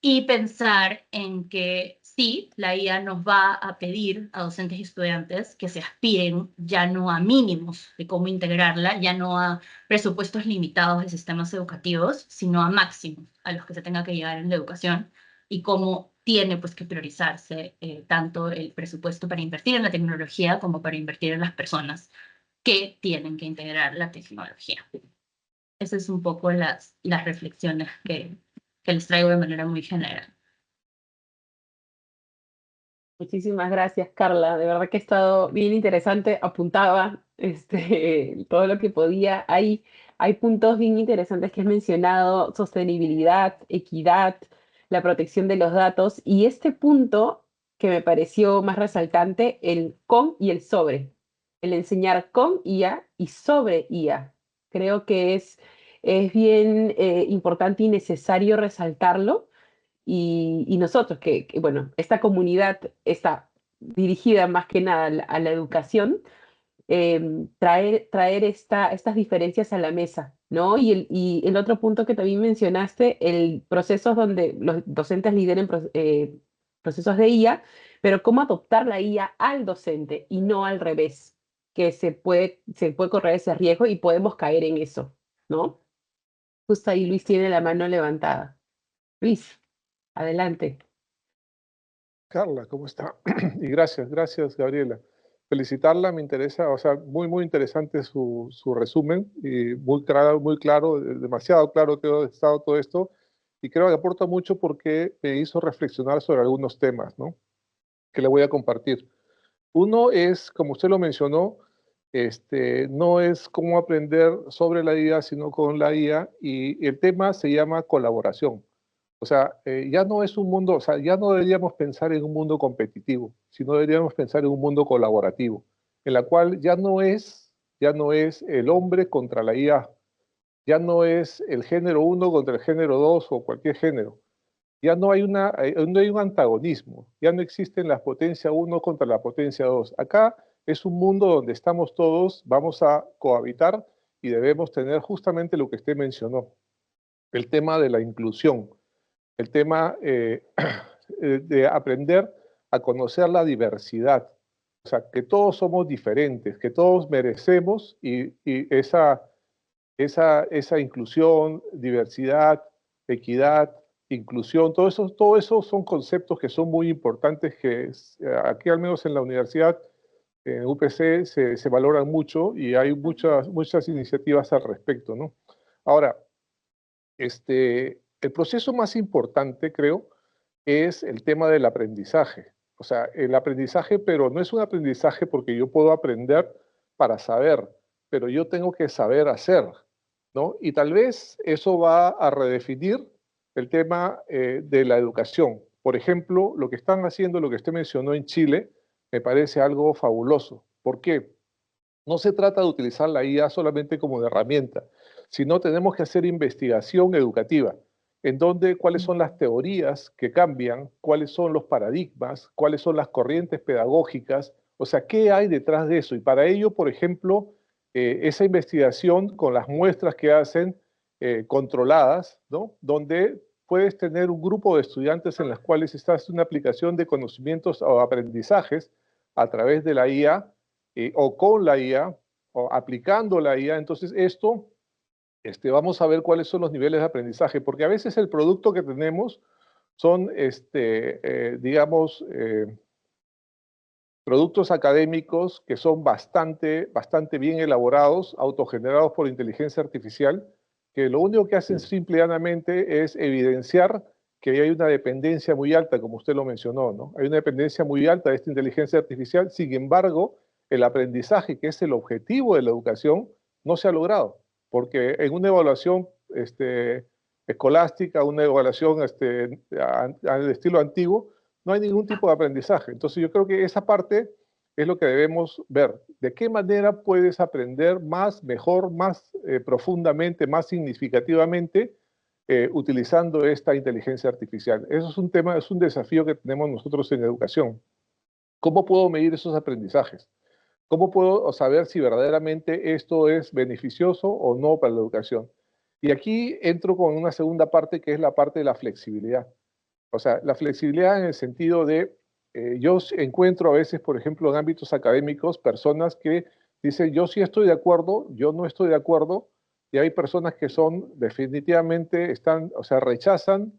y pensar en que sí, la IA nos va a pedir a docentes y estudiantes que se aspiren ya no a mínimos de cómo integrarla, ya no a presupuestos limitados de sistemas educativos, sino a máximos a los que se tenga que llegar en la educación y cómo tiene pues que priorizarse tanto el presupuesto para invertir en la tecnología como para invertir en las personas que tienen que integrar la tecnología. Esas es un poco las reflexiones que les traigo de manera muy general. Muchísimas gracias, Carla. De verdad que ha estado bien interesante. Apuntaba todo lo que podía. Hay puntos bien interesantes que has mencionado: sostenibilidad, equidad, la protección de los datos. Y este punto que me pareció más resaltante, el con y el sobre. El enseñar con IA y sobre IA. Creo que es bien importante y necesario resaltarlo, y nosotros, bueno, esta comunidad está dirigida más que nada a la educación, traer estas diferencias a la mesa, ¿no? Y el otro punto que también mencionaste, el proceso donde los docentes lideren procesos de IA, pero cómo adoptar la IA al docente y no al revés, que se puede correr ese riesgo y podemos caer en eso, ¿no? Justo ahí Luis tiene la mano levantada. Luis, adelante. Carla, ¿cómo está? Y gracias, Gabriela. Felicitarla, me interesa, o sea, muy interesante su resumen, y muy claro, demasiado claro que ha estado todo esto, y creo que aporta mucho porque me hizo reflexionar sobre algunos temas, ¿no? Que le voy a compartir. Uno es, como usted lo mencionó, no es cómo aprender sobre la IA, sino con la IA, y el tema se llama colaboración. O sea, ya no es un mundo, o sea, ya no deberíamos pensar en un mundo competitivo, sino deberíamos pensar en un mundo colaborativo, en la cual ya no es el hombre contra la IA, ya no es el género uno contra el género 2 o cualquier género. Ya no hay un antagonismo, ya no existen las potencia uno contra la potencia 2. Acá es un mundo donde estamos todos, vamos a cohabitar y debemos tener justamente lo que usted mencionó, el tema de la inclusión, el tema de aprender a conocer la diversidad. O sea, que todos somos diferentes, que todos merecemos y esa inclusión, diversidad, equidad, inclusión, todo eso son conceptos que son muy importantes que aquí al menos en la universidad, en UPC, se valoran mucho y hay muchas iniciativas al respecto, ¿no? Ahora, el proceso más importante, creo, es el tema del aprendizaje. O sea, el aprendizaje, pero no es un aprendizaje porque yo puedo aprender para saber, pero yo tengo que saber hacer, ¿no? Y tal vez eso va a redefinir el tema de la educación. Por ejemplo, lo que están haciendo, lo que usted mencionó en Chile, me parece algo fabuloso. ¿Por qué? No se trata de utilizar la IA solamente como de herramienta, sino tenemos que hacer investigación educativa, en donde cuáles son las teorías que cambian, cuáles son los paradigmas, cuáles son las corrientes pedagógicas, o sea, qué hay detrás de eso. Y para ello, por ejemplo, esa investigación con las muestras que hacen controladas, ¿no? Donde puedes tener un grupo de estudiantes en las cuales estás una aplicación de conocimientos o aprendizajes a través de la IA, o con la IA, o aplicando la IA. Entonces vamos a ver cuáles son los niveles de aprendizaje, porque a veces el producto que tenemos son, digamos, productos académicos que son bastante bien elaborados, autogenerados por inteligencia artificial, que lo único que hacen simple y llanamente es evidenciar que hay una dependencia muy alta, como usted lo mencionó, ¿no? Hay una dependencia muy alta de esta inteligencia artificial. Sin embargo, el aprendizaje, que es el objetivo de la educación, no se ha logrado, porque en una evaluación escolástica, una evaluación al estilo antiguo, no hay ningún tipo de aprendizaje. Entonces yo creo que esa parte es lo que debemos ver. ¿De qué manera puedes aprender más, mejor, más profundamente, más significativamente utilizando esta inteligencia artificial? Eso es un tema, es un desafío que tenemos nosotros en educación. ¿Cómo puedo medir esos aprendizajes? ¿Cómo puedo saber si verdaderamente esto es beneficioso o no para la educación? Y aquí entro con una segunda parte que es la parte de la flexibilidad. O sea, la flexibilidad en el sentido de, yo encuentro a veces, por ejemplo, en ámbitos académicos, personas que dicen, yo sí estoy de acuerdo, yo no estoy de acuerdo, y hay personas que son, definitivamente, están, o sea, rechazan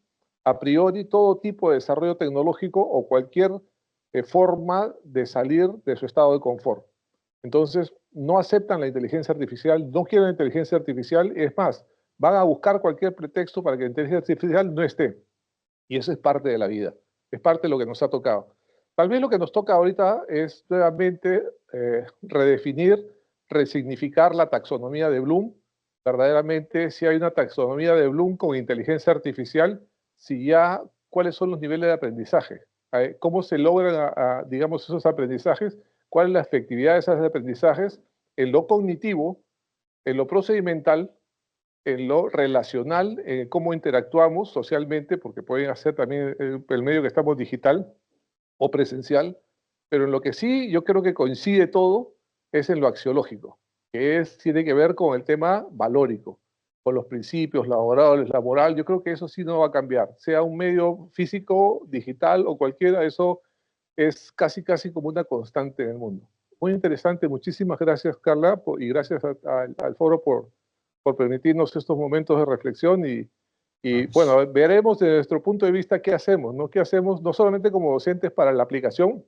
a priori todo tipo de desarrollo tecnológico o cualquier forma de salir de su estado de confort. Entonces, no aceptan la inteligencia artificial, no quieren la inteligencia artificial, es más, van a buscar cualquier pretexto para que la inteligencia artificial no esté. Y eso es parte de la vida, es parte de lo que nos ha tocado. Tal vez lo que nos toca ahorita es nuevamente redefinir, resignificar la taxonomía de Bloom. Verdaderamente, si hay una taxonomía de Bloom con inteligencia artificial, si ya, ¿cuáles son los niveles de aprendizaje? ¿Cómo se logran, digamos, esos aprendizajes? ¿Cuál es la efectividad de esos aprendizajes en lo cognitivo, en lo procedimental, en lo relacional, en cómo interactuamos socialmente, porque pueden hacer también el medio que estamos digital o presencial, pero en lo que sí yo creo que coincide todo es en lo axiológico, que tiene que ver con el tema valórico, con los principios laborales, la moral. Yo creo que eso sí no va a cambiar, sea un medio físico, digital o cualquiera, eso es casi como una constante en el mundo. Muy interesante, muchísimas gracias Carla y gracias al foro por permitirnos estos momentos de reflexión y bueno, veremos desde nuestro punto de vista qué hacemos, ¿no? ¿Qué hacemos no solamente como docentes para la aplicación,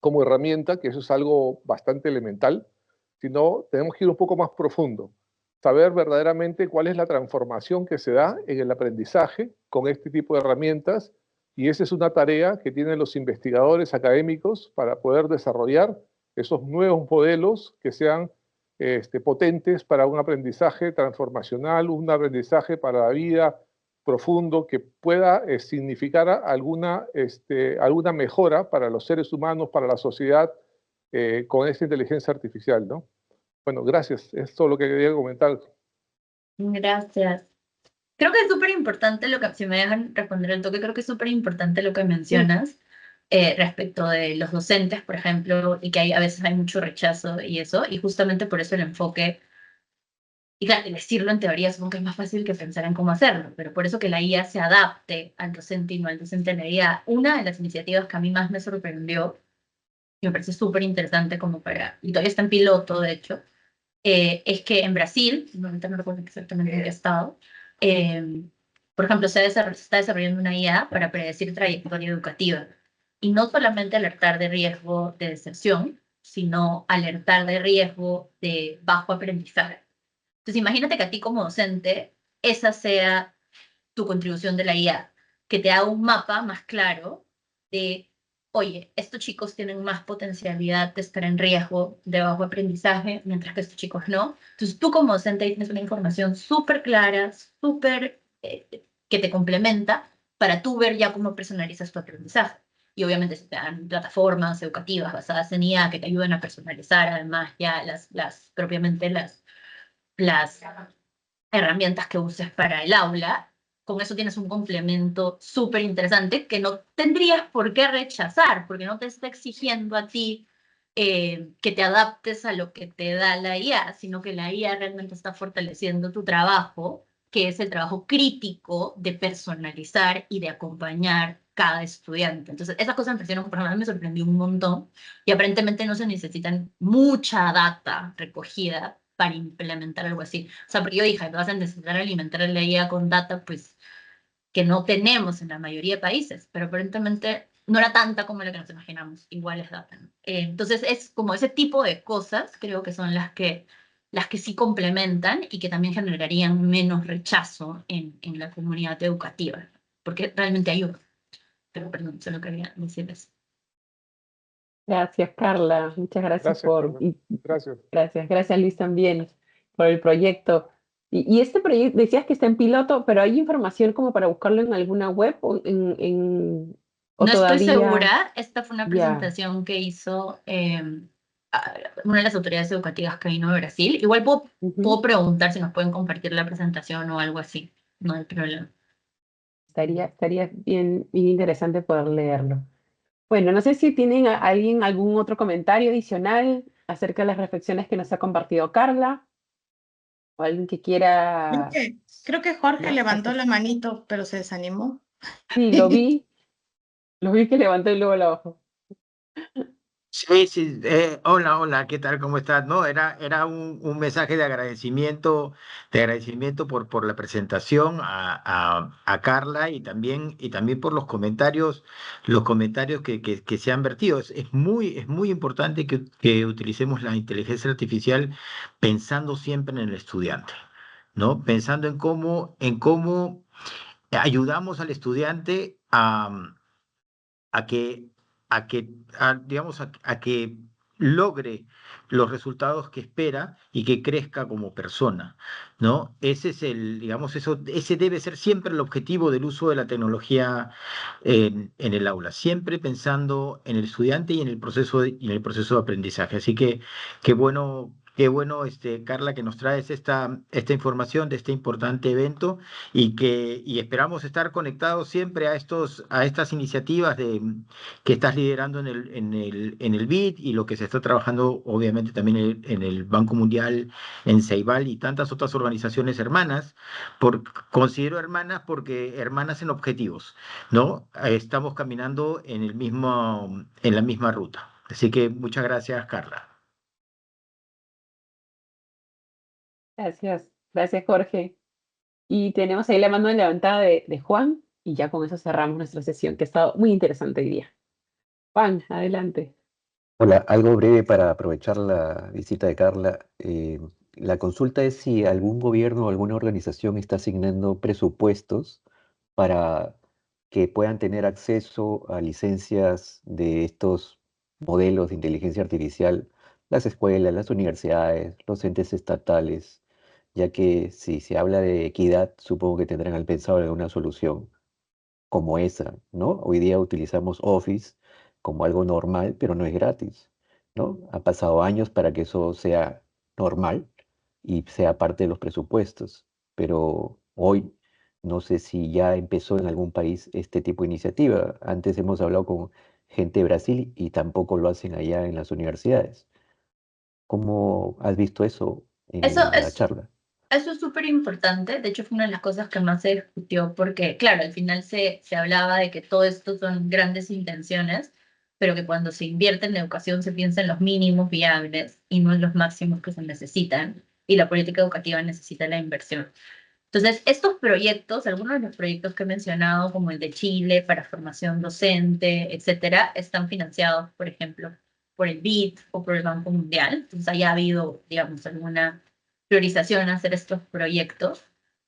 como herramienta, que eso es algo bastante elemental, sino tenemos que ir un poco más profundo, saber verdaderamente cuál es la transformación que se da en el aprendizaje con este tipo de herramientas, y esa es una tarea que tienen los investigadores académicos para poder desarrollar esos nuevos modelos que sean potentes para un aprendizaje transformacional, un aprendizaje para la vida profundo que pueda significar alguna mejora para los seres humanos, para la sociedad, con esta inteligencia artificial, ¿no? Bueno, gracias. Es todo lo que quería comentar. Gracias. Creo que es súper importante lo que, si me dejan responder el toque, creo que es súper importante lo que mencionas respecto de los docentes, por ejemplo, y que a veces hay mucho rechazo y eso, y justamente por eso el enfoque, y claro, decirlo en teoría supongo que es más fácil que pensar en cómo hacerlo, pero por eso que la IA se adapte al docente y no al docente en la IA. Una de las iniciativas que a mí más me sorprendió, y me parece súper interesante como para, y todavía está en piloto, de hecho, es que en Brasil, no recuerdo exactamente en qué estado, por ejemplo, se está desarrollando una IA para predecir trayectoria educativa. Y no solamente alertar de riesgo de deserción, sino alertar de riesgo de bajo aprendizaje. Entonces, imagínate que a ti como docente, esa sea tu contribución de la IA, que te haga un mapa más claro de, oye, estos chicos tienen más potencialidad de estar en riesgo de bajo aprendizaje, mientras que estos chicos no. Entonces tú como docente tienes una información súper clara, súper que te complementa para tú ver ya cómo personalizas tu aprendizaje. Y obviamente se te dan plataformas educativas basadas en IA que te ayudan a personalizar además ya propiamente las herramientas que uses para el aula. Con eso tienes un complemento súper interesante que no tendrías por qué rechazar, porque no te está exigiendo a ti que te adaptes a lo que te da la IA, sino que la IA realmente está fortaleciendo tu trabajo, que es el trabajo crítico de personalizar y de acompañar cada estudiante. Entonces, esas cosas me parecieron, por ejemplo, me sorprendió un montón, y aparentemente no se necesitan mucha data recogida para implementar algo así. O sea, porque yo dije, vas a necesitar alimentar la IA con data, pues, que no tenemos en la mayoría de países, pero aparentemente no era tanta como la que nos imaginamos, igual es data, ¿no? Entonces, es como ese tipo de cosas, creo que son las que sí complementan y que también generarían menos rechazo en la comunidad educativa, porque realmente ayuda. Pero, perdón, solo quería decirles. Gracias, Carla. Muchas gracias Gracias, Carla. Gracias. Gracias Luis también por el proyecto. Y este proyecto, decías que está en piloto, pero ¿hay información como para buscarlo en alguna web o o No estoy todavía? segura, esta fue una Ya. presentación que hizo una de las autoridades educativas que vino de Brasil. Igual puedo preguntar si nos pueden compartir la presentación o algo así, no hay problema. Estaría bien interesante poder leerlo. Bueno, no sé si tienen alguien algún otro comentario adicional acerca de las reflexiones que nos ha compartido Carla, o alguien que quiera. Creo que Jorge No, levantó la manito, pero se desanimó. sí, lo vi. Lo vi que levantó y luego la bajó. Sí, sí, hola, hola, ¿qué tal? ¿Cómo estás? No, era un mensaje de agradecimiento por la presentación a Carla y también por los comentarios que se han vertido. Es muy importante que utilicemos la inteligencia artificial pensando siempre en el estudiante, ¿no? Pensando en cómo ayudamos al estudiante a que, digamos, a que logre los resultados que espera y que crezca como persona, ¿no? Ese es digamos, ese debe ser siempre el objetivo del uso de la tecnología en el aula, siempre pensando en el estudiante y y en el proceso de aprendizaje. Así que qué bueno, Carla, que nos traes esta información de este importante evento y esperamos estar conectados siempre a estas iniciativas que estás liderando en el BID y lo que se está trabajando obviamente también en el Banco Mundial, en Ceibal y tantas otras organizaciones hermanas. Considero hermanas porque hermanas en objetivos, ¿no? Estamos caminando en la misma ruta. Así que muchas gracias, Carla. Gracias, gracias Jorge. Y tenemos ahí la mano levantada de Juan y ya con eso cerramos nuestra sesión, que ha estado muy interesante hoy día. Juan, adelante. Hola, algo breve para aprovechar la visita de Carla. La consulta es si algún gobierno o alguna organización está asignando presupuestos para que puedan tener acceso a licencias de estos modelos de inteligencia artificial, las escuelas, las universidades, los entes estatales, ya que si se habla de equidad, supongo que tendrán al pensado alguna solución como esa, ¿no? Hoy día utilizamos Office como algo normal, pero no es gratis, ¿no? Ha pasado años para que eso sea normal y sea parte de los presupuestos, pero hoy no sé si ya empezó en algún país este tipo de iniciativa. Antes hemos hablado con gente de Brasil y tampoco lo hacen allá en las universidades. ¿Cómo has visto eso Eso en la es charla? Eso es súper importante, de hecho fue una de las cosas que más se discutió porque, claro, al final se hablaba de que todo esto son grandes intenciones, pero que cuando se invierte en educación se piensa en los mínimos viables y no en los máximos que se necesitan, y la política educativa necesita la inversión. Entonces, estos proyectos, algunos de los proyectos que he mencionado, como el de Chile para formación docente, etcétera, están financiados, por ejemplo, por el BID o por el Banco Mundial. Entonces, haya habido, digamos, alguna priorización a hacer estos proyectos.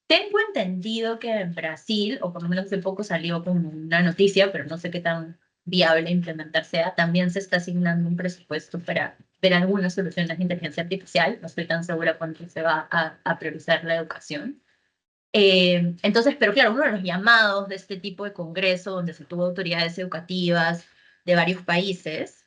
Tengo entendido que en Brasil, o por lo menos hace poco salió como una noticia, pero no sé qué tan viable implementar sea, también se está asignando un presupuesto para ver algunas soluciones de inteligencia artificial. No estoy tan segura cuánto se va a priorizar la educación. Entonces, pero claro, uno de los llamados de este tipo de congreso, donde se tuvo autoridades educativas de varios países,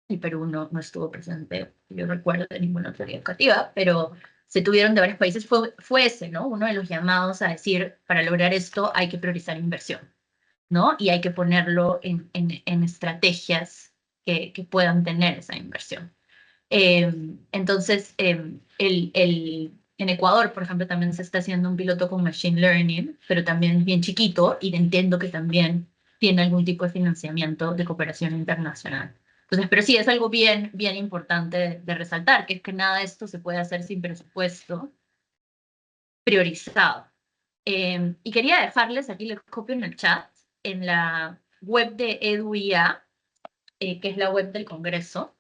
y Perú no estuvo presente, yo recuerdo, de ninguna autoridad educativa, pero se tuvieron de varios países, fue ese, ¿no? Uno de los llamados a decir, para lograr esto hay que priorizar inversión, ¿no? Y hay que ponerlo en estrategias que puedan tener esa inversión. Entonces, en Ecuador, por ejemplo, también se está haciendo un piloto con Machine Learning, pero también es bien chiquito y entiendo que también tiene algún tipo de financiamiento de cooperación internacional. Entonces, pero sí, es algo bien importante de resaltar, que es que nada de esto se puede hacer sin presupuesto priorizado. Y quería dejarles, aquí les copio en el chat, en la web de EduIA, que es la web del Congreso,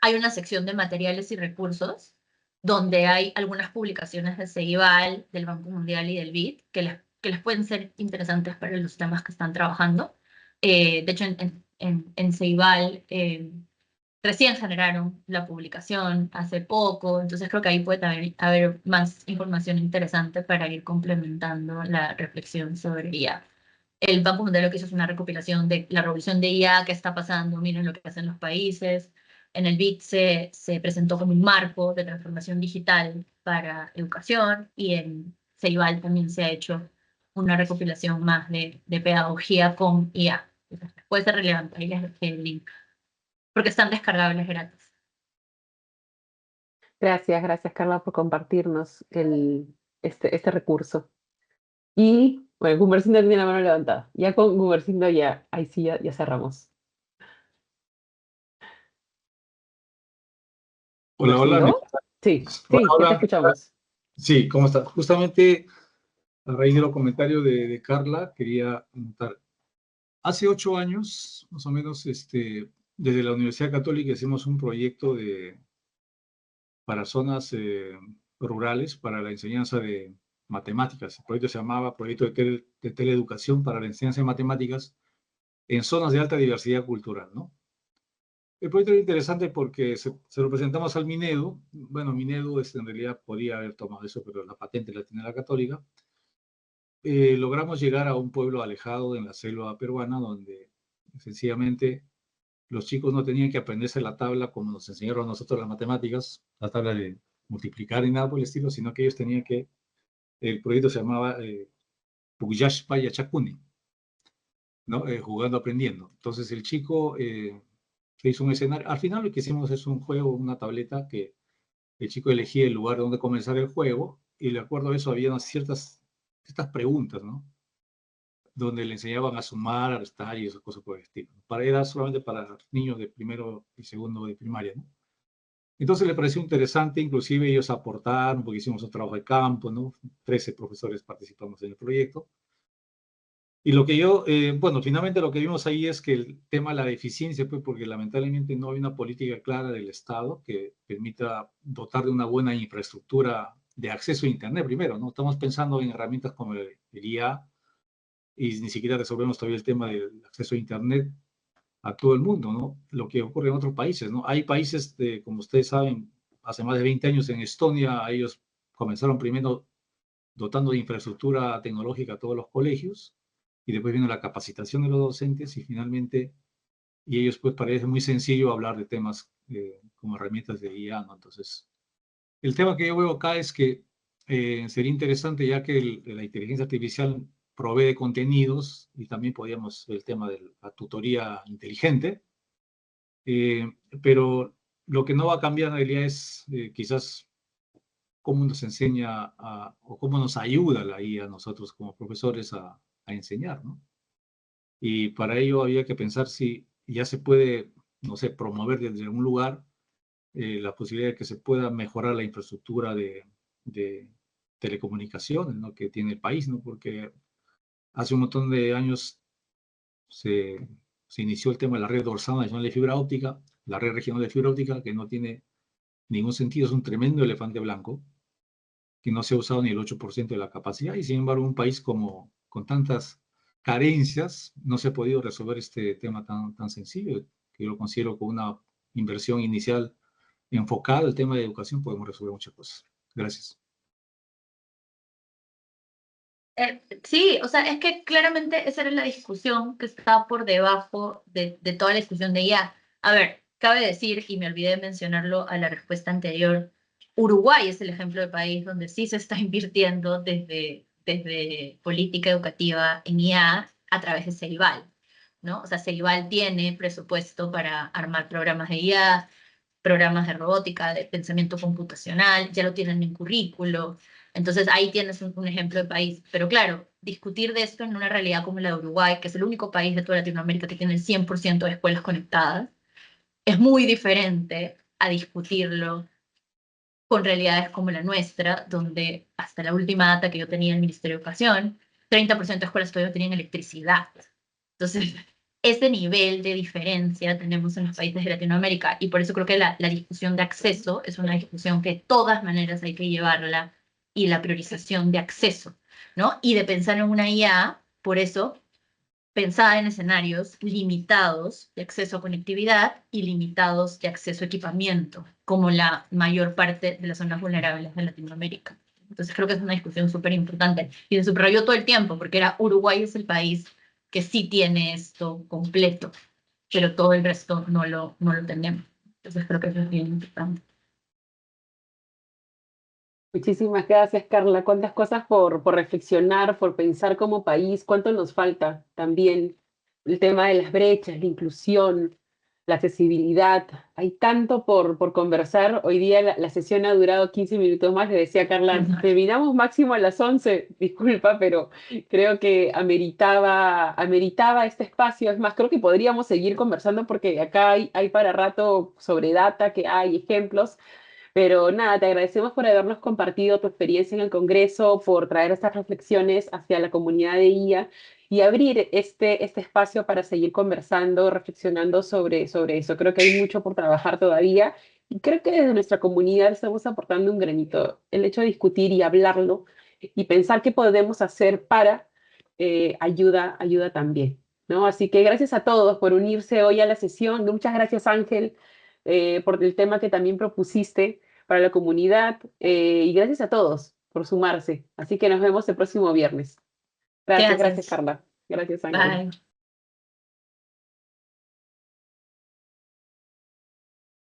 hay una sección de materiales y recursos donde hay algunas publicaciones de Ceibal, del Banco Mundial y del BID que les pueden ser interesantes para los temas que están trabajando. De hecho, en Ceibal recién generaron la publicación hace poco, entonces creo que ahí puede haber más información interesante para ir complementando la reflexión sobre IA. El Banco Mundial lo que hizo es una recopilación de la revolución de IA, qué está pasando, miren lo que hacen los países. En el BID se presentó como un marco de transformación digital para educación y en Ceibal también se ha hecho una recopilación más de pedagogía con IA. Puede ser relevante, ahí les dejé el link, porque están descargables gratis. Gracias Carla por compartirnos este recurso. Y Bueno, Gumersindo tiene la mano levantada. Ya con Gumersindo ya, ahí sí, ya cerramos. Hola, hola. ¿Gumersindo? Sí, Hola, sí, ya te hola. escuchamos. Sí, ¿cómo estás? Justamente a raíz de los comentarios de Carla, quería comentar. Hace 8 años, más o menos, desde la Universidad Católica hicimos un proyecto para zonas rurales, para la enseñanza de matemáticas. El proyecto se llamaba Proyecto de Teleeducación para la Enseñanza de Matemáticas en zonas de alta diversidad cultural, ¿no? El proyecto era interesante porque se lo presentamos al Minedu. Bueno, Minedu en realidad podía haber tomado eso, pero la patente la tiene la Católica. Logramos llegar a un pueblo alejado en la selva peruana, donde sencillamente los chicos no tenían que aprenderse la tabla como nos enseñaron a nosotros las matemáticas, la tabla de multiplicar y nada por el estilo, sino que ellos tenían que, el proyecto se llamaba Pugillash Paya Chakuni, ¿no? Jugando, aprendiendo. Entonces el chico se hizo un escenario. Al final lo que hicimos es un juego, una tableta que el chico elegía el lugar donde comenzar el juego y de acuerdo a eso había ciertas preguntas, ¿no? Donde le enseñaban a sumar, a restar y esas cosas por el estilo. Era solamente para niños de primero y segundo de primaria, ¿no? Entonces le pareció interesante, inclusive ellos aportaron, porque hicimos un trabajo de campo, ¿no? 13 profesores participamos en el proyecto. Y lo que yo, bueno, finalmente lo que vimos ahí es que el tema de la deficiencia, pues porque lamentablemente no hay una política clara del Estado que permita dotar de una buena infraestructura de acceso a Internet primero, ¿no? Estamos pensando en herramientas como el IA y ni siquiera resolvemos todavía el tema del acceso a Internet a todo el mundo, ¿no? Lo que ocurre en otros países, ¿no? Hay países, como ustedes saben, hace más de 20 años en Estonia, ellos comenzaron primero dotando de infraestructura tecnológica a todos los colegios, y después vino la capacitación de los docentes, y finalmente, y ellos pues parece muy sencillo hablar de temas como herramientas de IA, ¿no? Entonces, el tema que yo veo acá es que sería interesante, ya que la inteligencia artificial provee de contenidos, y también podríamos ver el tema de la tutoría inteligente, eh, pero lo que no va a cambiar en realidad es quizás cómo nos enseña o cómo nos ayuda la IA a nosotros como profesores a enseñar, ¿no? Y para ello había que pensar si ya se puede, no sé, promover desde algún lugar la posibilidad de que se pueda mejorar la infraestructura de telecomunicaciones, ¿no? Que tiene el país, ¿no? Porque hace un montón de años se, se inició el tema de la red dorsal nacional de fibra óptica, la red regional de fibra óptica, que no tiene ningún sentido, es un tremendo elefante blanco, que no se ha usado ni el 8% de la capacidad, y sin embargo un país con tantas carencias no se ha podido resolver este tema tan sencillo, que yo lo considero con una inversión inicial enfocada al tema de educación podemos resolver muchas cosas. Gracias. Sí, o sea, es que claramente esa era la discusión que está por debajo de toda la discusión de IA. A ver, cabe decir, y me olvidé de mencionarlo a la respuesta anterior, Uruguay es el ejemplo de país donde sí se está invirtiendo desde política educativa en IA a través de Ceibal, ¿no? O sea, Ceibal tiene presupuesto para armar programas de IA, programas de robótica, de pensamiento computacional, ya lo tienen en currículo. Entonces ahí tienes un ejemplo de país. Pero claro, discutir de esto en una realidad como la de Uruguay, que es el único país de toda Latinoamérica que tiene el 100% de escuelas conectadas, es muy diferente a discutirlo con realidades como la nuestra, donde hasta la última data que yo tenía en el Ministerio de Educación, 30% de escuelas todavía no tenían electricidad. Entonces, ese nivel de diferencia tenemos en los países de Latinoamérica, y por eso creo que la discusión de acceso es una discusión que de todas maneras hay que llevarla, y la priorización de acceso, ¿no? Y de pensar en una IA, por eso pensada en escenarios limitados de acceso a conectividad y limitados de acceso a equipamiento, como la mayor parte de las zonas vulnerables de Latinoamérica. Entonces creo que es una discusión súper importante y se subrayó todo el tiempo porque Uruguay es el país que sí tiene esto completo, pero todo el resto no lo tenemos. Entonces creo que eso es bien importante. Muchísimas gracias, Carla. Cuántas cosas por reflexionar, por pensar como país, cuánto nos falta también el tema de las brechas, la inclusión. la accesibilidad. Hay tanto por conversar. Hoy día la sesión ha durado 15 minutos más. Le decía a Carla, Ujú. terminamos máximo a las 11. Disculpa, pero creo que ameritaba este espacio. Es más, creo que podríamos seguir conversando porque acá hay para rato sobre data, que hay ejemplos. Pero nada, te agradecemos por habernos compartido tu experiencia en el Congreso, por traer estas reflexiones hacia la comunidad de IA y abrir este espacio para seguir conversando, reflexionando sobre eso. Creo que hay mucho por trabajar todavía y creo que desde nuestra comunidad estamos aportando un granito. El hecho de discutir y hablarlo y pensar qué podemos hacer para ayuda también, ¿no? Así que gracias a todos por unirse hoy a la sesión. Muchas gracias, Ángel, por el tema que también propusiste para la comunidad y gracias a todos por sumarse. Así que nos vemos el próximo viernes. Gracias, Gracias. Carla. Gracias, Ángel. Bye.